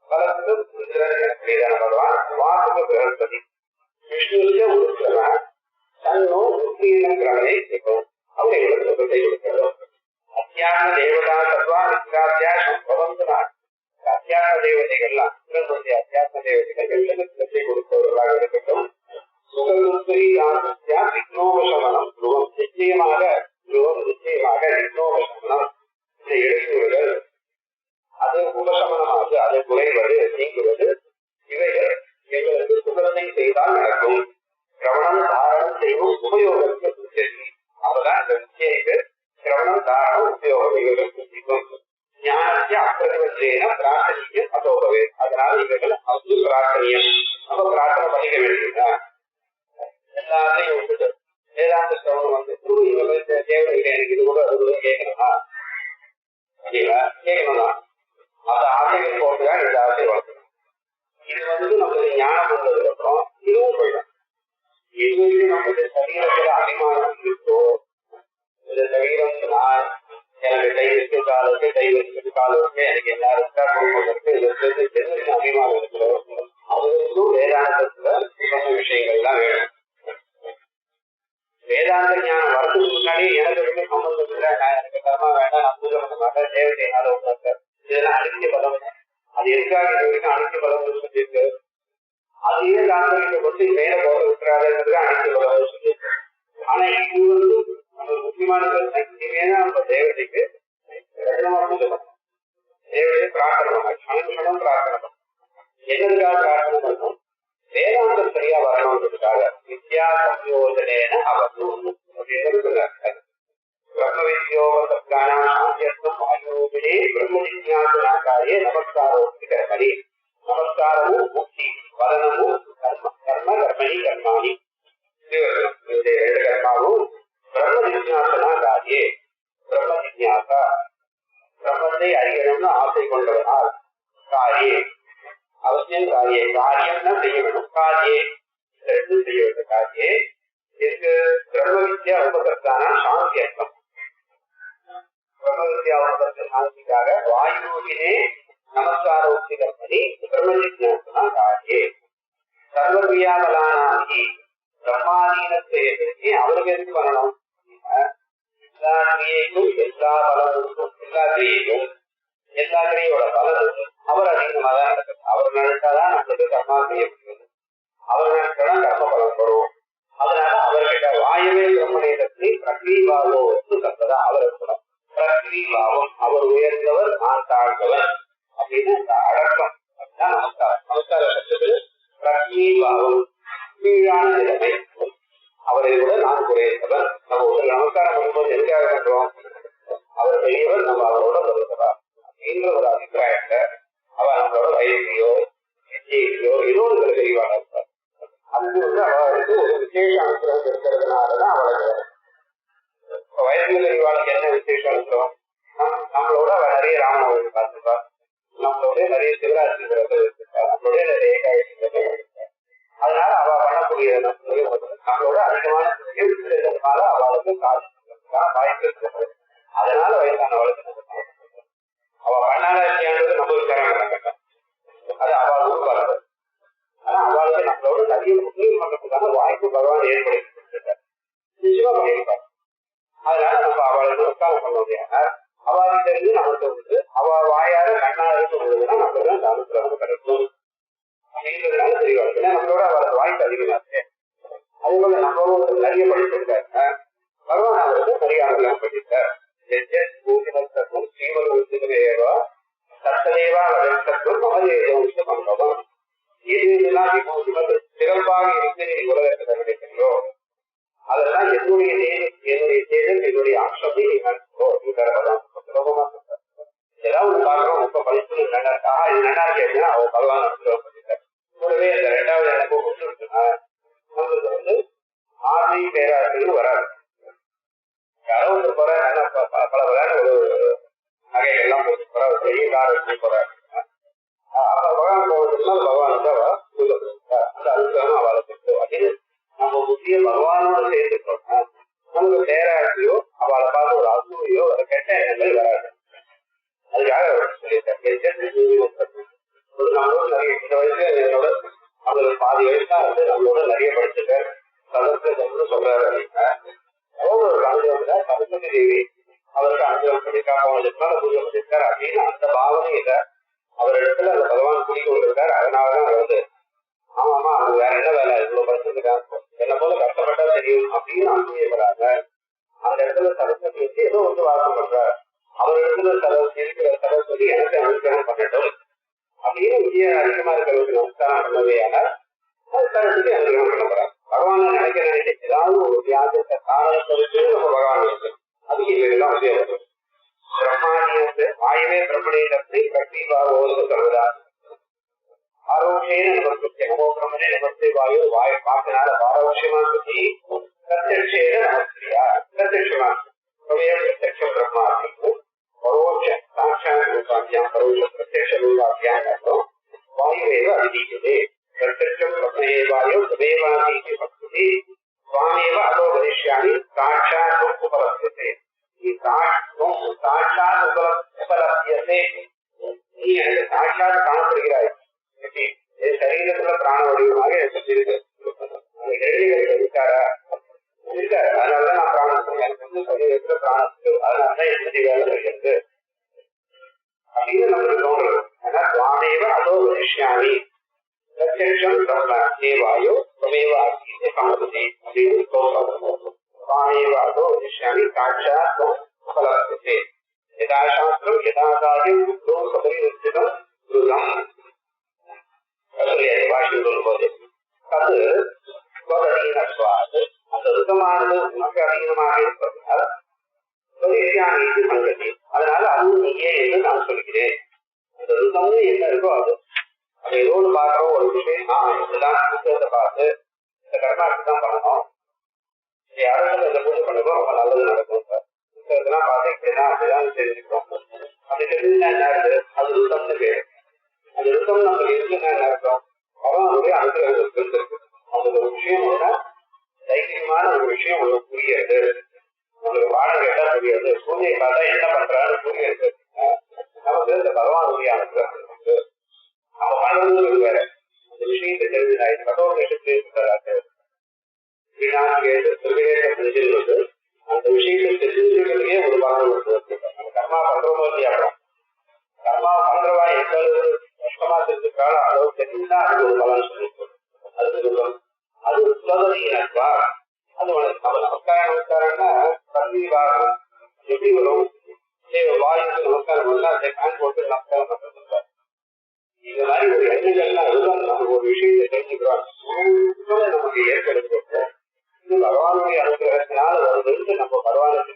பிரகஸ்பதி வலத்து பகவான் வாசுக பிரகஸ்பதி விஷ்ணுவிய உருத்திரனா தன்னோ உத்தீர்ண கிரகணை செய்வோம் அவர் எங்களுக்கு சுகத்தை கொடுக்கிறோம். அத்தியான தேவதா சத்வா நித்யாத்தியா சம்பவந்தனா அத்தியான தேவதைகள்லாம் இவர்களுடைய அத்தியாத்ம தேவதைகள் எங்களுக்கு சுகத்தை கொடுப்பவர்களாக இருக்கட்டும். சுகமுத்திரி யாத்தியா விக்னோபசமனம் துருவம் நிச்சயமாக விக்னோபசமனம் இந்த எழுத்துகள் அது உபசமனமானது அது குறைவது நீங்குவது இவைகள் எங்களுக்கு சுகத்தை செய்தால் நடக்கும். கிரவணம் தாரணம் செய்வோம் உபயோகத்துக்கு அப்பதான் இந்த விஷயங்கள் கிரவணம் தாரணம் உபயோகம் இவர்களுக்கு செய்வோம். ஞானத்தை அப்பிரதிபத்தேன பிரார்த்தனியம் அதோபவே அதனால இவர்கள் அது பிரார்த்தனியம் நம்ம பிரார்த்தனை பண்ணிக்க வேண்டியதுதான். எல்லாத்தையும் விட்டுட்டு வேதாந்த ஸ்லோகம் வந்து இவங்க தேவதைகளை எனக்கு இது கூட அது கூட கேட்கணுமா கேட்கணும்னா அந்த ஆசைகள் போட்டுதான் இந்த ஆசை வளர்க்கணும். இது வந்து நம்மளுக்கு ஞானம் வந்ததுக்கு அப்புறம் இதுவும் போயிடும். எதுவுமே நம்மளுடைய சரீரத்துல அபிமானம் இருக்கோ இந்த சரீரம் நான் எனக்கு கை வச்சு கால் வச்சு கை வச்சுட்டு கால் வச்சு எனக்கு எல்லாரும் குடும்பம் இருக்கு எதுக்கு அபிமானம் இருக்கிறோ அவங்களுக்கும் வேதாந்தத்துல சிறந்த விஷயங்கள்லாம் வேணும். வேதாந்த ஞானம் வரதுக்கு முன்னாடி எனக்கு சம்பந்தம் இல்லை எனக்கு கர்மா வேண்டாம் நான் பூஜை பண்ண மாட்டேன் தேவதையினால உட்கார் இதெல்லாம் அழிஞ்ச பலம் அது எதுக்காக அழிஞ்ச பலம் சொல்லியிருக்கு. அதையே தாங்க கொண்டு மேல போக விட்டுறாதுன்றது அழிஞ்ச பலம் சொல்லியிருக்கு. ஆனா இது வந்து நம்ம முக்கியமான இனிமேதான் நம்ம தேவதைக்கு பூஜை பண்ணணும். தேவதையை பிரார்த்தனை பண்ணணும். அனுஷனம் பிரார்த்தனை பண்ணணும். என்னதுக்காக பிரார்த்தனை பண்ணணும்? வேதாந்தம் சரியா வரணுன்றதுக்காக வித்யா சம்யோஜனேன அவரு அப்படின்னு சொன்னாங்க. பிரம்ம வித்யோகத்தான சாந்தியத்துவம் ஆயோகினே பிரம்ம ஜிஜ்ஞாசனாக்காரியே நமஸ்காரோக்தி நமஸ்காரமும் முக்தி வதனமும் கர்மணி கர்மாணி ரெண்டு கர்மாவும் பிரம்ம ஜிஜ்ஞாசனாக்காரியே பிரம்ம ஜிஜ்ஞாசா பிரம்மத்தை அறியணும்னு ஆசை கொண்டவனால் காரியே அவசியம் காரியே காரியம்னா செய்ய வேணும். காரியே ரெண்டு செய்ய வேண்டும். காரியே இதுக்கு பிரம்ம வித்யா உபகர்த்தான சாந்தி அர்த்தம். பிரம்ம வித்யா உபகர்த்த சாந்திக்காக வாயுவினே நமஸ்கார உக்தி கர்மணி பிரம்ம ஜிஜ்ஞாசனா காரியே சர்வக்ரியாபலானாகி பிரம்மாதீனத்தை அவருக்கு எதுக்கு பண்ணணும்? எல்லா கிரியைக்கும் எல்லா பலனுக்கும் எல்லா கிரியைக்கும் எல்லா கிரியோட பலனுக்கும் அவர் அதிகமாக தான் நடக்குது. அவர் நினைச்சாதான் நம்மளுக்கு கர்மா செய்ய முடியும். அவர் நினைச்சாதான் கர்ம பலம் வரும். அதனால அவர்கிட்ட வாயுவே பிரம்மணேதத்தை பிரக்ரீபாவோ சத்ததா அவர் இருக்கணும். பிரக்ரீபாவம் அவர் உயர்ந்தவர் நான் தாழ்ந்தவர் அப்படின்னு இந்த அடக்கம் அதுதான் நமஸ்காரம். நமஸ்கார சத்துக்கு பிரக்ரீபாவம் கீழான நிலைமை. அவரை விட நான் குறைந்தவர். நம்ம ஒரு நமஸ்காரம் பண்ணும்போது எதுக்காக பண்றோம்? அவர் பெரியவர் நம்ம அவரோட வருகிறார் அப்படின்ற ஒரு அபிப்பிராயத்தை அவ நம்மளோட வயசுலையோ எச்சையிலையோ ஏதோ ஒரு தெளிவாக இருப்பார். அது வந்து அவளுக்கு ஒரு விசேஷ அனுகிரகம் இருக்கிறதுனாலதான் அவளுக்கு வயசுல தெளிவாளுக்கு என்ன விசேஷ அனுகிரகம்? நம்ம நிறைய ராமநவமி பார்த்துப்பா, நம்மளுடைய நிறைய சிவராத்திரி விரதம் இருப்பா, நம்மளுடைய நிறைய ஏகாதசி விரதம் இருப்பா. அதனால அவ பண்ணக்கூடிய நம்மளோட அதிகமான இருக்கிறதுனால அவளுக்கு காசு வாய்ப்பு இருக்கிறது. அதனால வயசானவளுக்கு நம்ம அவ பண்ணாத இல்லையான்றது நம்ம விசாரம், அது அவள் ஊர்வாங்க. ஆனா அவளுக்கு நம்மளோட நிறைய புண்ணியம் பண்றதுக்கான வாய்ப்பு பகவான் ஏற்படுத்தி கொடுத்துருக்காரு, நிச்சயமா பண்ணியிருக்காரு. அதனால நம்ம அவளுக்கு உற்சாகம் பண்ண முடியாது. அவளுக்கு தெரிஞ்சு நமக்கு வந்து அவ வாயார கண்ணாக சொல்றதுன்னா நம்மளுக்கு அந்த அனுகிரகம் கிடைக்கும் அப்படின்றதுனால தெரியும். ஏன்னா நம்மளோட அவளுக்கு வாய்ப்பு அதிகமாச்சு. அதே போல நம்மளோட நிறைய படிச்சிருக்காங்க, பகவான் அவருக்கு நிறைய அனுகிரகம் பண்ணியிருக்கார். சிறப்பாக இருக்கிற உலகத்தில் கிடைக்கிறோ அதெல்லாம் என்னுடைய தேடல் என்னுடைய அம்சத்தை சுலபமா ஏதாவது பார்க்கணும். இப்ப படிச்சு நல்லா நல்லா இருக்கேன்னா அவர் பகவான் அனுகிரகம் பண்ணிட்டார். கூடவே அந்த ரெண்டாவது எனக்கு ஒன்று இருக்குன்னா உங்களுக்கு வந்து ஆர்மி பேராசிரியர் வராது. யாரோ ஒரு போற பல விளையாட ஒரு நகைகள்லாம் போட்டு போற ஒரு பெரிய கார் எடுத்து போறாரு. பகவான் போகிறதுனா பகவான் அந்த அனுகிரகம் அவளை கொடுத்து அப்படின்னு நம்ம புத்திய பகவானோட சேர்த்துட்டோம்னா நமக்கு பேராசிரியோ அவளை பார்த்து ஒரு அசூரியோ ஒரு கெட்ட எண்ணங்கள் வராது. அதுக்காக நம்மளோட நிறைய இந்த வயசுல என்னோட அவங்களுக்கு பாதி வயசுல வந்து நம்மளோட நிறைய படிச்சுட்டு சதஸ்கன்னு சொல்றாரு அப்படின்னா ஒரு அனுகிரகத்துல சரஸ்வதி தேவி அவருக்கு அனுகிரகம் பண்ணிருக்காங்க, அவங்களுக்கு பூஜை பண்ணிருக்காரு அப்படின்னு அந்த பாவனையில அவர் இடத்துல அந்த பகவான் குடி கொண்டிருக்காரு. அதனாலதான் அவர் வந்து ஆமாமா அது வேற என்ன வேலை இவ்வளவு படிச்சிருக்காங்க என்ன போல கஷ்டப்பட்டா தெரியும் அப்படின்னு அனுபவிப்படாங்க. அந்த இடத்துல சரஸ்வதி வச்சு ஏதோ வந்து வாசம் பண்றாரு. அவர் இடத்துல இருக்கிற சரஸ்வதி எனக்கு அனுகிரகம் பண்ணட்டும் அப்படின்னு விஜய அதிகமா இருக்கிறவருக்கு நமஸ்காரம் பண்ணவையான சரஸ்வதி அனுகிரகம் பண்ண போறாங்க. பகவான நினைக்க ஏதாவது ஒரு வியாஜத்தை காரணத்தை வச்சு நம்ம பகவான் இருக்கு. அதுக்கு இதெல்லாம் உபயோகம். பிரம்மாண்டியத்து வாயுவே பிரம்மணேதத்தை கட்டி பாவோது சர்வதா ஆரோக்கியம் நமஸ்கே நமோ பிரம்மனே நமஸ்தே வாயு வாயு பார்க்கனால பாரோட்சியமா சுத்தி பிரத்யட்சேன நமஸ்கிரியா பிரத்யட்சமா பிரத்யட்சம் பிரம்மா அப்படின்னு பரோட்ச சாட்சாத் ரூபாத்தியாம் பரோட்ச பிரத்யட்ச ரூபாத்தியாம் அர்த்தம் வாயுவேவ அதிதீயதே பிரத்யட்சம் பிரம்மயே வாயு ததேவாதீதி பக்தி சுவாமேவ அதோ வதிஷ்யாமி சாட்சாத் உபலப்யதே. சாட்சாத் உபலப்யதே நீ எனக்கு சாட்சாத் காணப்படுகிறாய். சரீரத்துல பிராண வடிவமாக எனக்கு இருக்கு. இருக்காரா இருக்காரு. அதனாலதான் நான் பிராணம் எனக்கு வந்து சரீரத்துல பிராணத்துக்கு அதனாலதான் எனக்கு வேலை வருகிறது அப்படின்னு நம்மளுக்கு தோன்றது. ஆனா சுவாமேவ அதோ வதிஷ்யாமி பிரத்யட்சம் பிரம்ம தேவாயோ தமேவ அஸ்தி சமபதி அப்படின்னு தோன்றது. சுவாமேவ அதோ வதிஷ்யாமி சாட்சாத் உபலப்யதே யதா சாஸ்திரம் யதா காரியம் புத்தோ சபரிநிஷ்டிதம் துருதம் பாஷையில் சொல்லும்போது அது அந்த ருதமானது உனக்கு அதிகமாக இருப்பதால் சங்கதி. அதனால அதுவும் நீயே என்று நான் சொல்கிறேன். அந்த ருதம்னு என்ன இருக்கோ அது அது ஏதோ ஒன்று பார்க்கிறோம் ஒரு விஷயம் இப்படிதான் புத்தகத்தை பார்த்து இந்த கர்மாக்கு தான் பண்ணணும், யாரும் இந்த பூஜை பண்ணுறோம் ரொம்ப நல்லது நடக்கும் சார் புத்தகத்தெல்லாம் பார்த்து இப்படிதான் அப்படிதான் தெரிஞ்சுக்கிறோம். அப்படி தெரிஞ்சுன்னா என்ன ஆகுது அது ருதம்னு பேரு. அந்த ருதம் நம்ம இருக்குன்னா என்ன அர்த்தம் பகவானுடைய அனுகிரகங்கள் இருக்கு. அந்த ஒரு விஷயம் ஒண்ணு தைரியமான ஒரு விஷயம் ஒண்ணு புரியாது. உங்களுக்கு பாடம் கேட்டா புரியாது, பூஜையை பார்த்தா என்ன பண்றாரு புரியாது. நமக்கு இந்த பகவானுடைய அனுகிரகம் இருக்கு. நம்ம பண்றது வேற அந்த விஷயத்தை தெரிஞ்சுனா இது கட்டோபேஷத்து தெரிஞ்சிருந்தது. அந்த விஷயத்தை தெரிஞ்சுக்கிறதுக்கே ஒரு பாடம் இருக்கு. நம்ம கர்மா பண்றோமோ இல்லையா, கர்மா பண்றவா எந்த அளவு கஷ்டமா தெரிஞ்சுக்காலும் அளவு தெரிஞ்சா அது ஒரு பலன் சொல்லிருக்கும். அது சுலபதீனப்பா அது நம்ம நமஸ்காரம்னா தண்ணி வாரம் எப்படி வரும் வாயுக்கு நமஸ்காரம் பண்ணா பேன் போட்டு நமஸ்காரம் பண்றது. இந்த மாதிரி ஒரு எண்ணங்கள்லாம் அதுதான் நம்ம ஒரு விஷயத்தை தெரிஞ்சுக்கிறோம் நமக்கு ஏற்படுத்த இது பகவானுடைய அனுகிரகத்தினால வருது. நம்ம பகவானுக்கு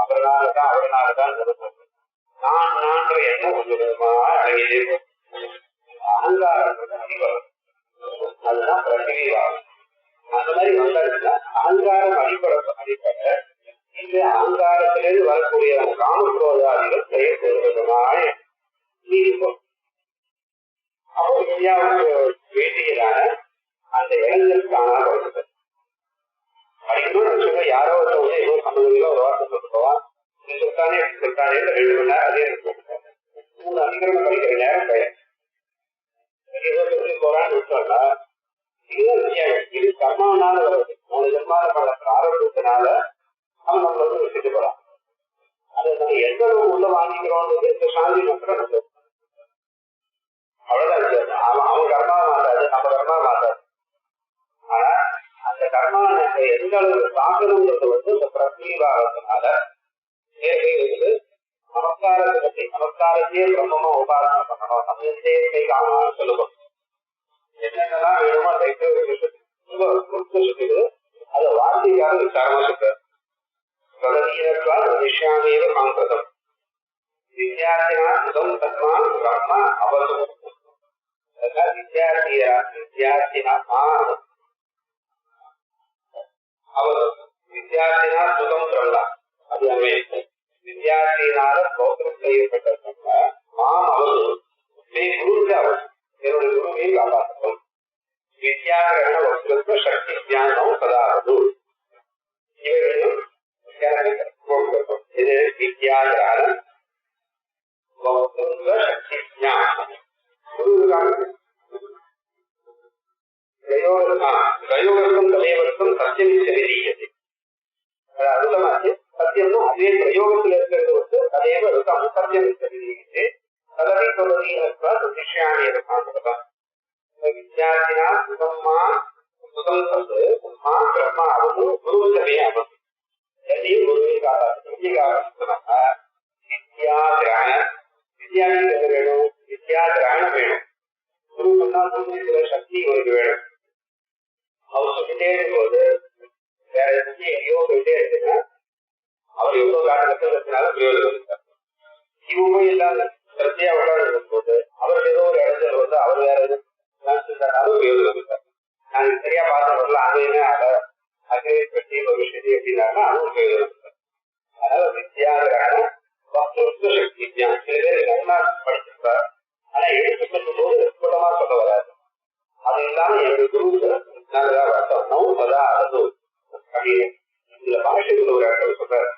அவரனாலதான் நான்ற எண்ணம் கொஞ்சம் கொஞ்சமாக அழகிலே அகங்காரம் அதுதான் பிரதிவாகம். அந்த மாதிரி வந்தாச்சுன்னா அகங்காரம் அடிப்படை இந்த அகங்காரத்திலிருந்து வரக்கூடிய காமக்ரோதாதிகள் செயற்படுவதனால நீடிக்கும். அப்போ இந்தியாவுக்கு வேண்டியதான அந்த இடங்கள் காணாத வருது. படிக்கணும்னு சொல்ல யாரோ ஒருத்தவங்க ஏதோ சம்பந்தங்களோ ஒரு வார்த்தை சொல்லிட்டு போவான், சொல்லிட்டானே 2 மணி நேரம் அதே 3 அதிகரணம் படிக்கிற நேரம் பயம் ஏதோ சொல்லி போறான்னு சொன்னா இதுதான் விஷயம். இது கர்மாவனால வருது. 3 ஜென்மால பல ஆரோக்கியத்தினால அவன் நம்மள வந்து விட்டுட்டு போறான். அதை நம்ம எந்த அளவு உள்ள வாங்கிக்கிறோம்ன்றது இந்த சாந்தி மாத்திரம் நல்லது. அவ்வளவுதான். அவன் கர்மா மாட்டாது, நம்ம கர்மா மாட்டாது. ஆனா அந்த கர்மா எந்த அளவுக்கு தாக்கணுங்கிறது வந்து இந்த பிரத்யேகத்தினால நேர்கையிலிருந்து நமஸ்காரத்தை பற்றி நமஸ்காரத்தையே பிரம்மமா உபாசனை பண்ணணும். சமயத்தை காணான்னு சொல்லுவோம். என்னென்னலாம் வேணுமோ அதை சொல்லிட்டு அதை வார்த்தைக்காக விசாரமா சொல்றாரு. விஷயாமேவ காங்கிரதம் வித்யார்த்தினா சுதம் தத்மான் பிரம்ம அவசரம் வித்யார்த்தினா அவசரம் வித்யார்த்தினா சுதம் பிரம்ம அது அமைப்பு வித்யார்த்தினால தோற்றம் செய்யப்பட்ட பிரம்ம மாம் அவசரம் குருவுக்கு அவசியம். என்னுடைய குருவை காப்பாற்றணும். வித்யாகரண வஸ்துக்கு சக்தி ஞானம் சதாவது இவரையும் இது வித்யாகரண வஸ்துக்கு சக்தி ஞானம் பிரயோகத்தும் தலைவருக்கும் சத்தியம் தெரிவிக்கிறது. அர்த்தமாச்சு. சத்தியம்னா அதே பிரயோகத்தில் இருக்கிறது வந்து அதே சத்தியம் தெரிவிக்கிறது. தலவி தொடர்பு விஷயாமே காண்பதான் வித்யார்த்தினா சுதம்மா சுதம் தந்து மா பிரம்மா அவரும் குருவுக்கவே அவரும் எதையும் குருவை காட்டாது. வித்யாகிரகண வித்யார்த்தி வேணும், வித்யாகிரகணம் வேணும். குரு சொன்னா புரிஞ்சுக்கிற சக்தி இவருக்கு வேணும். அவர் சொல்லிட்டே இருக்கும்போது வேற எங்கேயோ போயிட்டே இருக்குன்னா அவர் எவ்வளவு காலத்தினால பிரயோஜனம் இருக்கார். இவங்க இல்லாத சத்தியா விளையாடும் போது அவர் ஏதோ ஒரு இடத்துல வந்து அவர் வேற எதுவும் பிரயோஜனம் இருக்கார். நான் சரியா பார்த்து வரல அதையுமே அதை அக்ரேட் பற்றி ஒரு விஷயத்தை எப்படின்னாக்கா அதுவும் பிரயோஜனம் இருக்கார். அதனால வித்யாகிரகண வஸ்து சக்தி வித்யான் சில பேர் நல்லா படிச்சிருப்பார். ஆனா எடுத்து சொல்லும் போது கூட்டமா சொல்ல வராது. அது இல்லாம என்னுடைய குருவுக்கு நல்லதா வரணும் சதா அது அப்படின்னு இந்த பாஷைக்குள்ள ஒரு இடத்துல சொல்றாரு.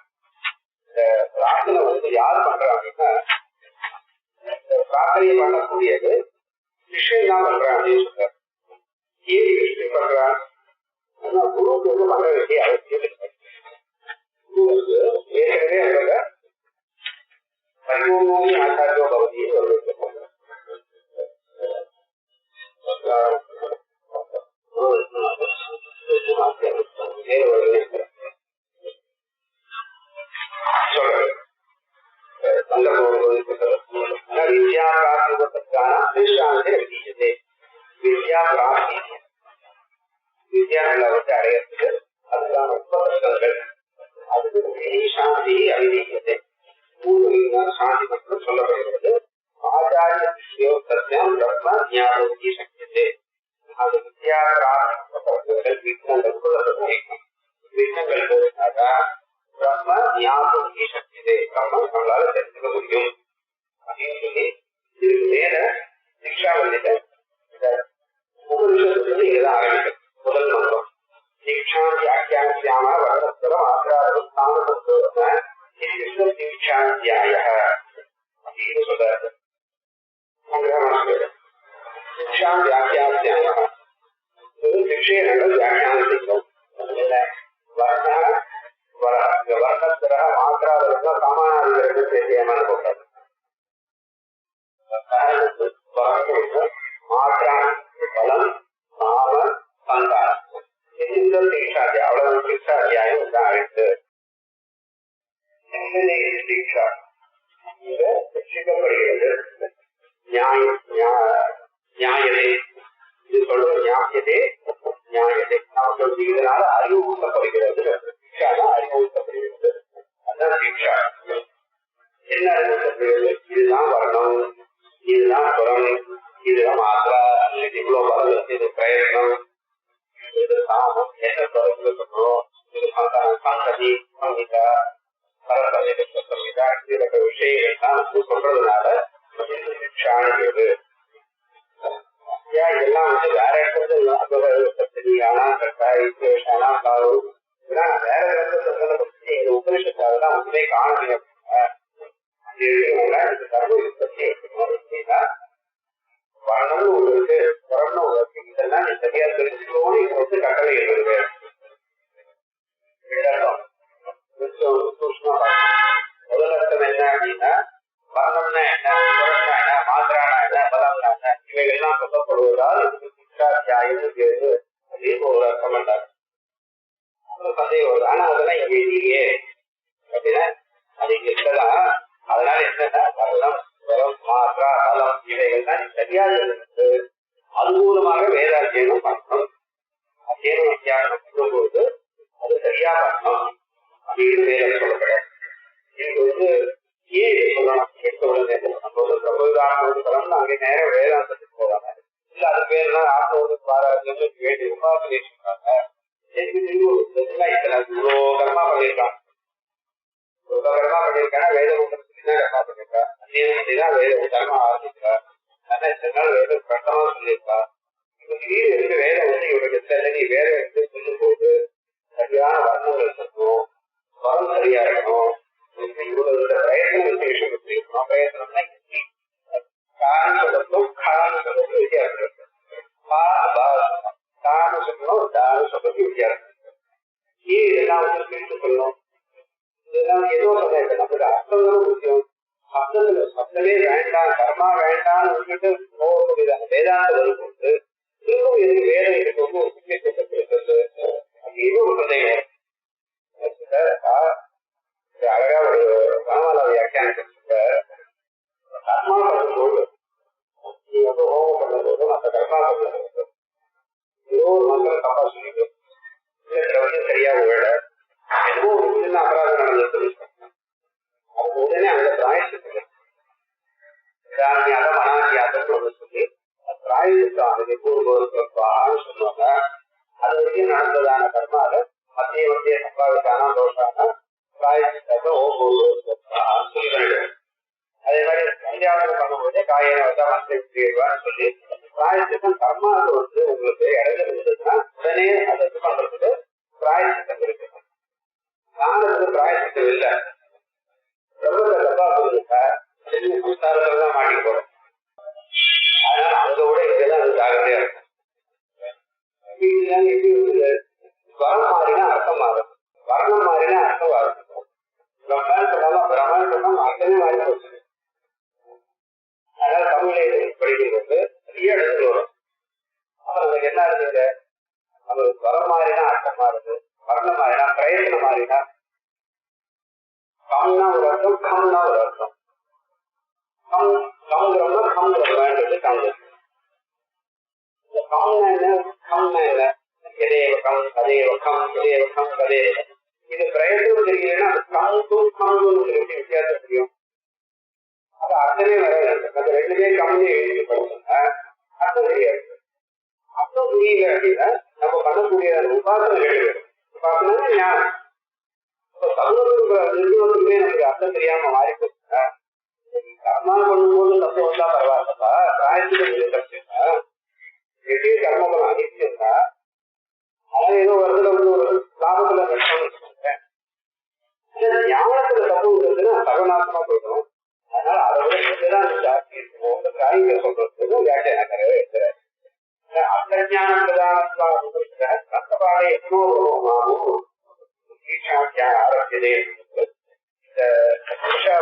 இந்த பிரார்த்தனை வந்து யார் பண்றாங்கன்னா பிரார்த்தனை பண்ணக்கூடியது விஷயம் தான் பண்றான் அப்படின்னு சொல்றாரு. ஏன் விஷயம் பண்றான்? ஆனா குருவுக்கு வந்து பண்ண வேண்டிய அவசியம் இல்லை. குருவுக்கு ஏற்கனவே அந்த பரிபூர்ணி ஆச்சாரியோ பகுதியை ஒரு வித்யா பிராப்திக்கான அதிஷ்டானத்தை விதிச்சது. வித்யா பிராப்தி வித்யா நல்லவற்றை அடையறதுக்கு அதுக்கான உபகரணங்கள் அதுக்கு சாந்தி அவிதிக்கிறது. 3 விதமான சாந்தி மட்டும் சொல்லப்படுகிறது. ஆச்சாரிய சத்தியம் பிரம்ம ஞானி சக்தி அது வித்யா பிராப்தி விக்னங்கள் சொல்லப்படுகிறது. விக்னங்கள் போனாக்கா பிரம்ம ஞானி சக்தி பிரம்ம நம்மளால தெரிஞ்சுக்க முடியும் அப்படின்னு சொல்லி இதுக்கு மேல சிக்ஷாவல்லியில உபனிஷத்துல இதுதான் ஆரம்பிக்கும். முதல் மந்திரம் சிக்ஷா வியாக்கியாசியாம வர்ணஸ்வரம் ஆச்சாரம் ஸ்தானத்தோட சிக்ஷாத்தியாய அப்படின்னு சொல்றாரு. சிக்ஷா வியாக்கியாசியாம சிக்ஷையை நாங்கள் வியாக்கியானம் செய்கிறோம். வர்ணஸ்வர மாத்திராவதுன்னா சாமானாதிகளுக்கு சேர்த்தியமான போட்டார். மாற்றான் பலம் நாம சந்தானம் சிக்ஷாத்தியா அவ்வளவு சிக்ஷாத்தியாயம் தான் அழைத்து சிக்ஷா சிக்ஷிக்கப்படுகிறது. நியாயத்தை இது சொல்றது நியாயத்தே நியாயத்தை நாம் சொல்லி இதனால அறிவு ஊட்டப்படுகிறது. சிக்ஷாதான் அறிவு ஊட்டப்படுகிறது. அதுதான் சிக்ஷா. என்ன அறிவு ஊட்டப்படுகிறது? இதுதான் வரணும், இதுதான் புறம், இதுதான் மாத்திரா, இவ்வளவு வரல, இது பிரயத்னம், இது சாமம், என்ன தொடர்பு சொல்லணும், சங்கதி சங்கீதா சம்ஹிதா இப்படிப்பட்ட விஷயங்கள்லாம் சொல்றதுனால சிக்ஷாங்கிறது இதெல்லாம் வேற இடத்துல இதெல்லாம் வேற இடத்துல எங்க உபனிஷத்து அதெல்லாம் ஒன்றுமே காணலையே தர்ம உற்பத்தி எடுக்கணும் அப்படின்னா வரணம்னு ஒண்ணு இருக்கு புறம்னு ஒண்ணு இருக்கு இதெல்லாம் நீ சரியா தெரிஞ்சுக்கணும்னு இது வந்து கட்டளை இருக்கு முதல் அர்த்தம் என்ன அப்படின்னா வர்ணம்னா என்ன புறம்னா என்ன மாத்திரானா என்ன பலம்னா என்ன இவைகள்லாம் சொல்லப்படுவதால் சிக்ஷாத்தியாயம் பேரு அப்படின்னு ஒரு அர்த்தம் பண்ணாரு சந்தேகம் வருது ஆனா அதெல்லாம் இங்க இல்லையே அப்படின்னா அது இங்க இருக்கலாம் அதனால என்னன்னா வர்ணம் புறம் மாத்திரா பலம் இவைகள் தான் சரியாக இருக்கு அது மூலமாக வேதாத்தியனம் பண்ணணும் அத்தியனம் வித்தியாசம் பண்ணும்போது அது சரியா பண்ணணும் அப்படின்னு வேதம் சொல்லப்படாது எனக்கு வந்து ஏன் சொல்லணும் எடுத்த உடனே நம்ம வந்து பிரபுதாரணம் பலம்னு அங்கே நேரம் வேதாந்தத்துக்கு போவாங்க இல்ல அது பேர் தான் ஆத்ம பாராஜ்யம் வேண்டி உபாசனை சொல்றாங்க இவ்வளோ கர்மா பண்ணியிருக்காங்க இவ்வளோ கர்மா பண்ணியிருக்காங்கன்னா வேதம் கர்மா பண்ணிருக்கா அத்தியனம் வேத கர்மா ஆரம்பிக்கிறார் வேதம் கஷ்டமா சொல்லியிருக்கா திடீர்னு இருந்து வேதம் வந்து இவருக்கு தெரியல நீ வேற எடுத்து சொல்லும் போது சரியான வர்ணங்கள் சொல்லணும் வரம் சரியா இருக்கணும் இவ்வளவு பிரயத்தனம் விஷயம் எப்படி இருக்கணும் பிரயத்தனம்னா காரணம் சொல்லணும் காரணம் சொல்றதுக்கு வித்தியாசம் இருக்கு காரணம் சொல்லணும் தானம் சொல்றதுக்கு வித்தியாசம் இருக்கு இதெல்லாம் வந்து பிரித்து சொல்லணும் இதெல்லாம் ஏதோ சொல்ல நம்மளோட அர்த்தங்களும் முக்கியம் சப்தமே வேண்டாம் கர்மா வேண்டாம்னு விட்டுட்டு போகக்கூடியதான வேதாந்த வரும்போது திரும்பவும் எதுக்கு வேலை எடுத்து வந்து ஒரு முக்கியத்துவத்தை இருக்கிறது அப்படின்னு ஒரு சந்தேகம் அழகா ஒரு வனமாலா வியாக்கியானம் கர்மா பண்ணும்போது நீ வந்து ஹோமம் பண்ணும்போது மற்ற கர்மா பண்ணும்போது ஏதோ ஒரு மந்திரம் தப்பா சொல்லிட்டு வந்து சரியா வேட ஏதோ ஒரு சின்ன அபராதம் நடந்தது அதுக்கு உடனே அந்த பிராயசித்து அனாதியாதம்னு ஒண்ணு சொல்லி பிராயசித்தானது பூர்வன்னு சொல்லுவாங்க அது வரைக்கும் நடந்ததான கர்மால மத்திய மத்திய சம்பாதிக்கான தோஷான பிராயசித்தத்தை சொல்லி அதே மாதிரி சந்தியாவனம் பண்ணும்போது காயன வந்தா மந்திரிவான்னு சொல்லி பிராயசித்தம் கர்மாவுக்கு வந்து உங்களுக்கு இடையில இருந்ததுன்னா உடனே அதை பண்றதுக்கு பிராயசித்தம் இருக்கு நானுக்கு பிராயசித்தம் இல்லை சம்சாரத்தான் மாட்டி போறோம் அதனால அங்க விட இங்கதான் அது ஜாகிரதையா இருக்கும் வரம் மாறினா அர்த்தம் மாறும் வர்ணம் மாறினா அர்த்தம் மாறும் பிரம்மன் சொன்னாலும் பிரம்மன் சொன்னா அர்த்தமே மாறி போச்சு அதனால தமிழை படிக்கும்போது நிறைய இடத்துல வரும் அப்ப நமக்கு என்ன இருந்தது நம்மளுக்கு வரம் மாறினா அர்த்தம் மாறுது வர்ணம் மாறினா பிரயத்தனம் மாறினா கம்னா ஒரு அர்த்தம் கம்னா ஒரு அர்த்தம் கம்ங்கிறோம்னா கம்ங்கிறது கம்ங்க இந்த கம்னா என்ன கம்னா என்ன எதேவ கம் அதேவ கம் எதேவ கம் அதேவ இது பிரயத்தனம் தெரியலன்னா அது கம்க்கும் கம்னு எப்படி வித்தியாசம் தெரியும் அது அர்த்தமே வராது அது ரெண்டுமே கம்னு எழுதி போடுங்க அர்த்தம் தெரியாது அர்த்தம் புரியல அப்படின்னா நம்ம பண்ணக்கூடிய உபாசனை கேட்டு உபாசனை ஞானம் நிறுவனத்துக்குமே நமக்கு அர்த்தம் தெரியாம மாறி போச்சுன்னா கர்மா பண்ணும்போது தப்பு வந்தா பரவாயில்லப்பா பிராயத்துக்கு எப்படி கர்மபலம் அனித்தியம்னா ஆனா ஏதோ வருதுல வந்து ஒரு லாபத்துல நஷ்டம்னு வச்சுக்கோங்க ஞானத்துல தப்பு இருந்ததுன்னா சர்வநாசமா போயிடும் அதனால அதை விட இதுதான் ஜாஸ்தி இருக்கணும் காய்க சொல்றதுக்கு வியாக்கியானக்காரவே இருக்கிறார் அர்த்தஞானம் பிரதான கஷ்டப்பாடை எத்தனோ ஆரம்பிச்சதே இந்த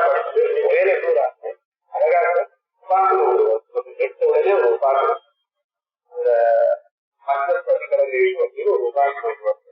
படிச்சு வேலை கூட அழகாக எடுத்த உடனே ஒரு உபாசனம் அந்த மந்திர படிக்கிற ஒரு உபாசனம்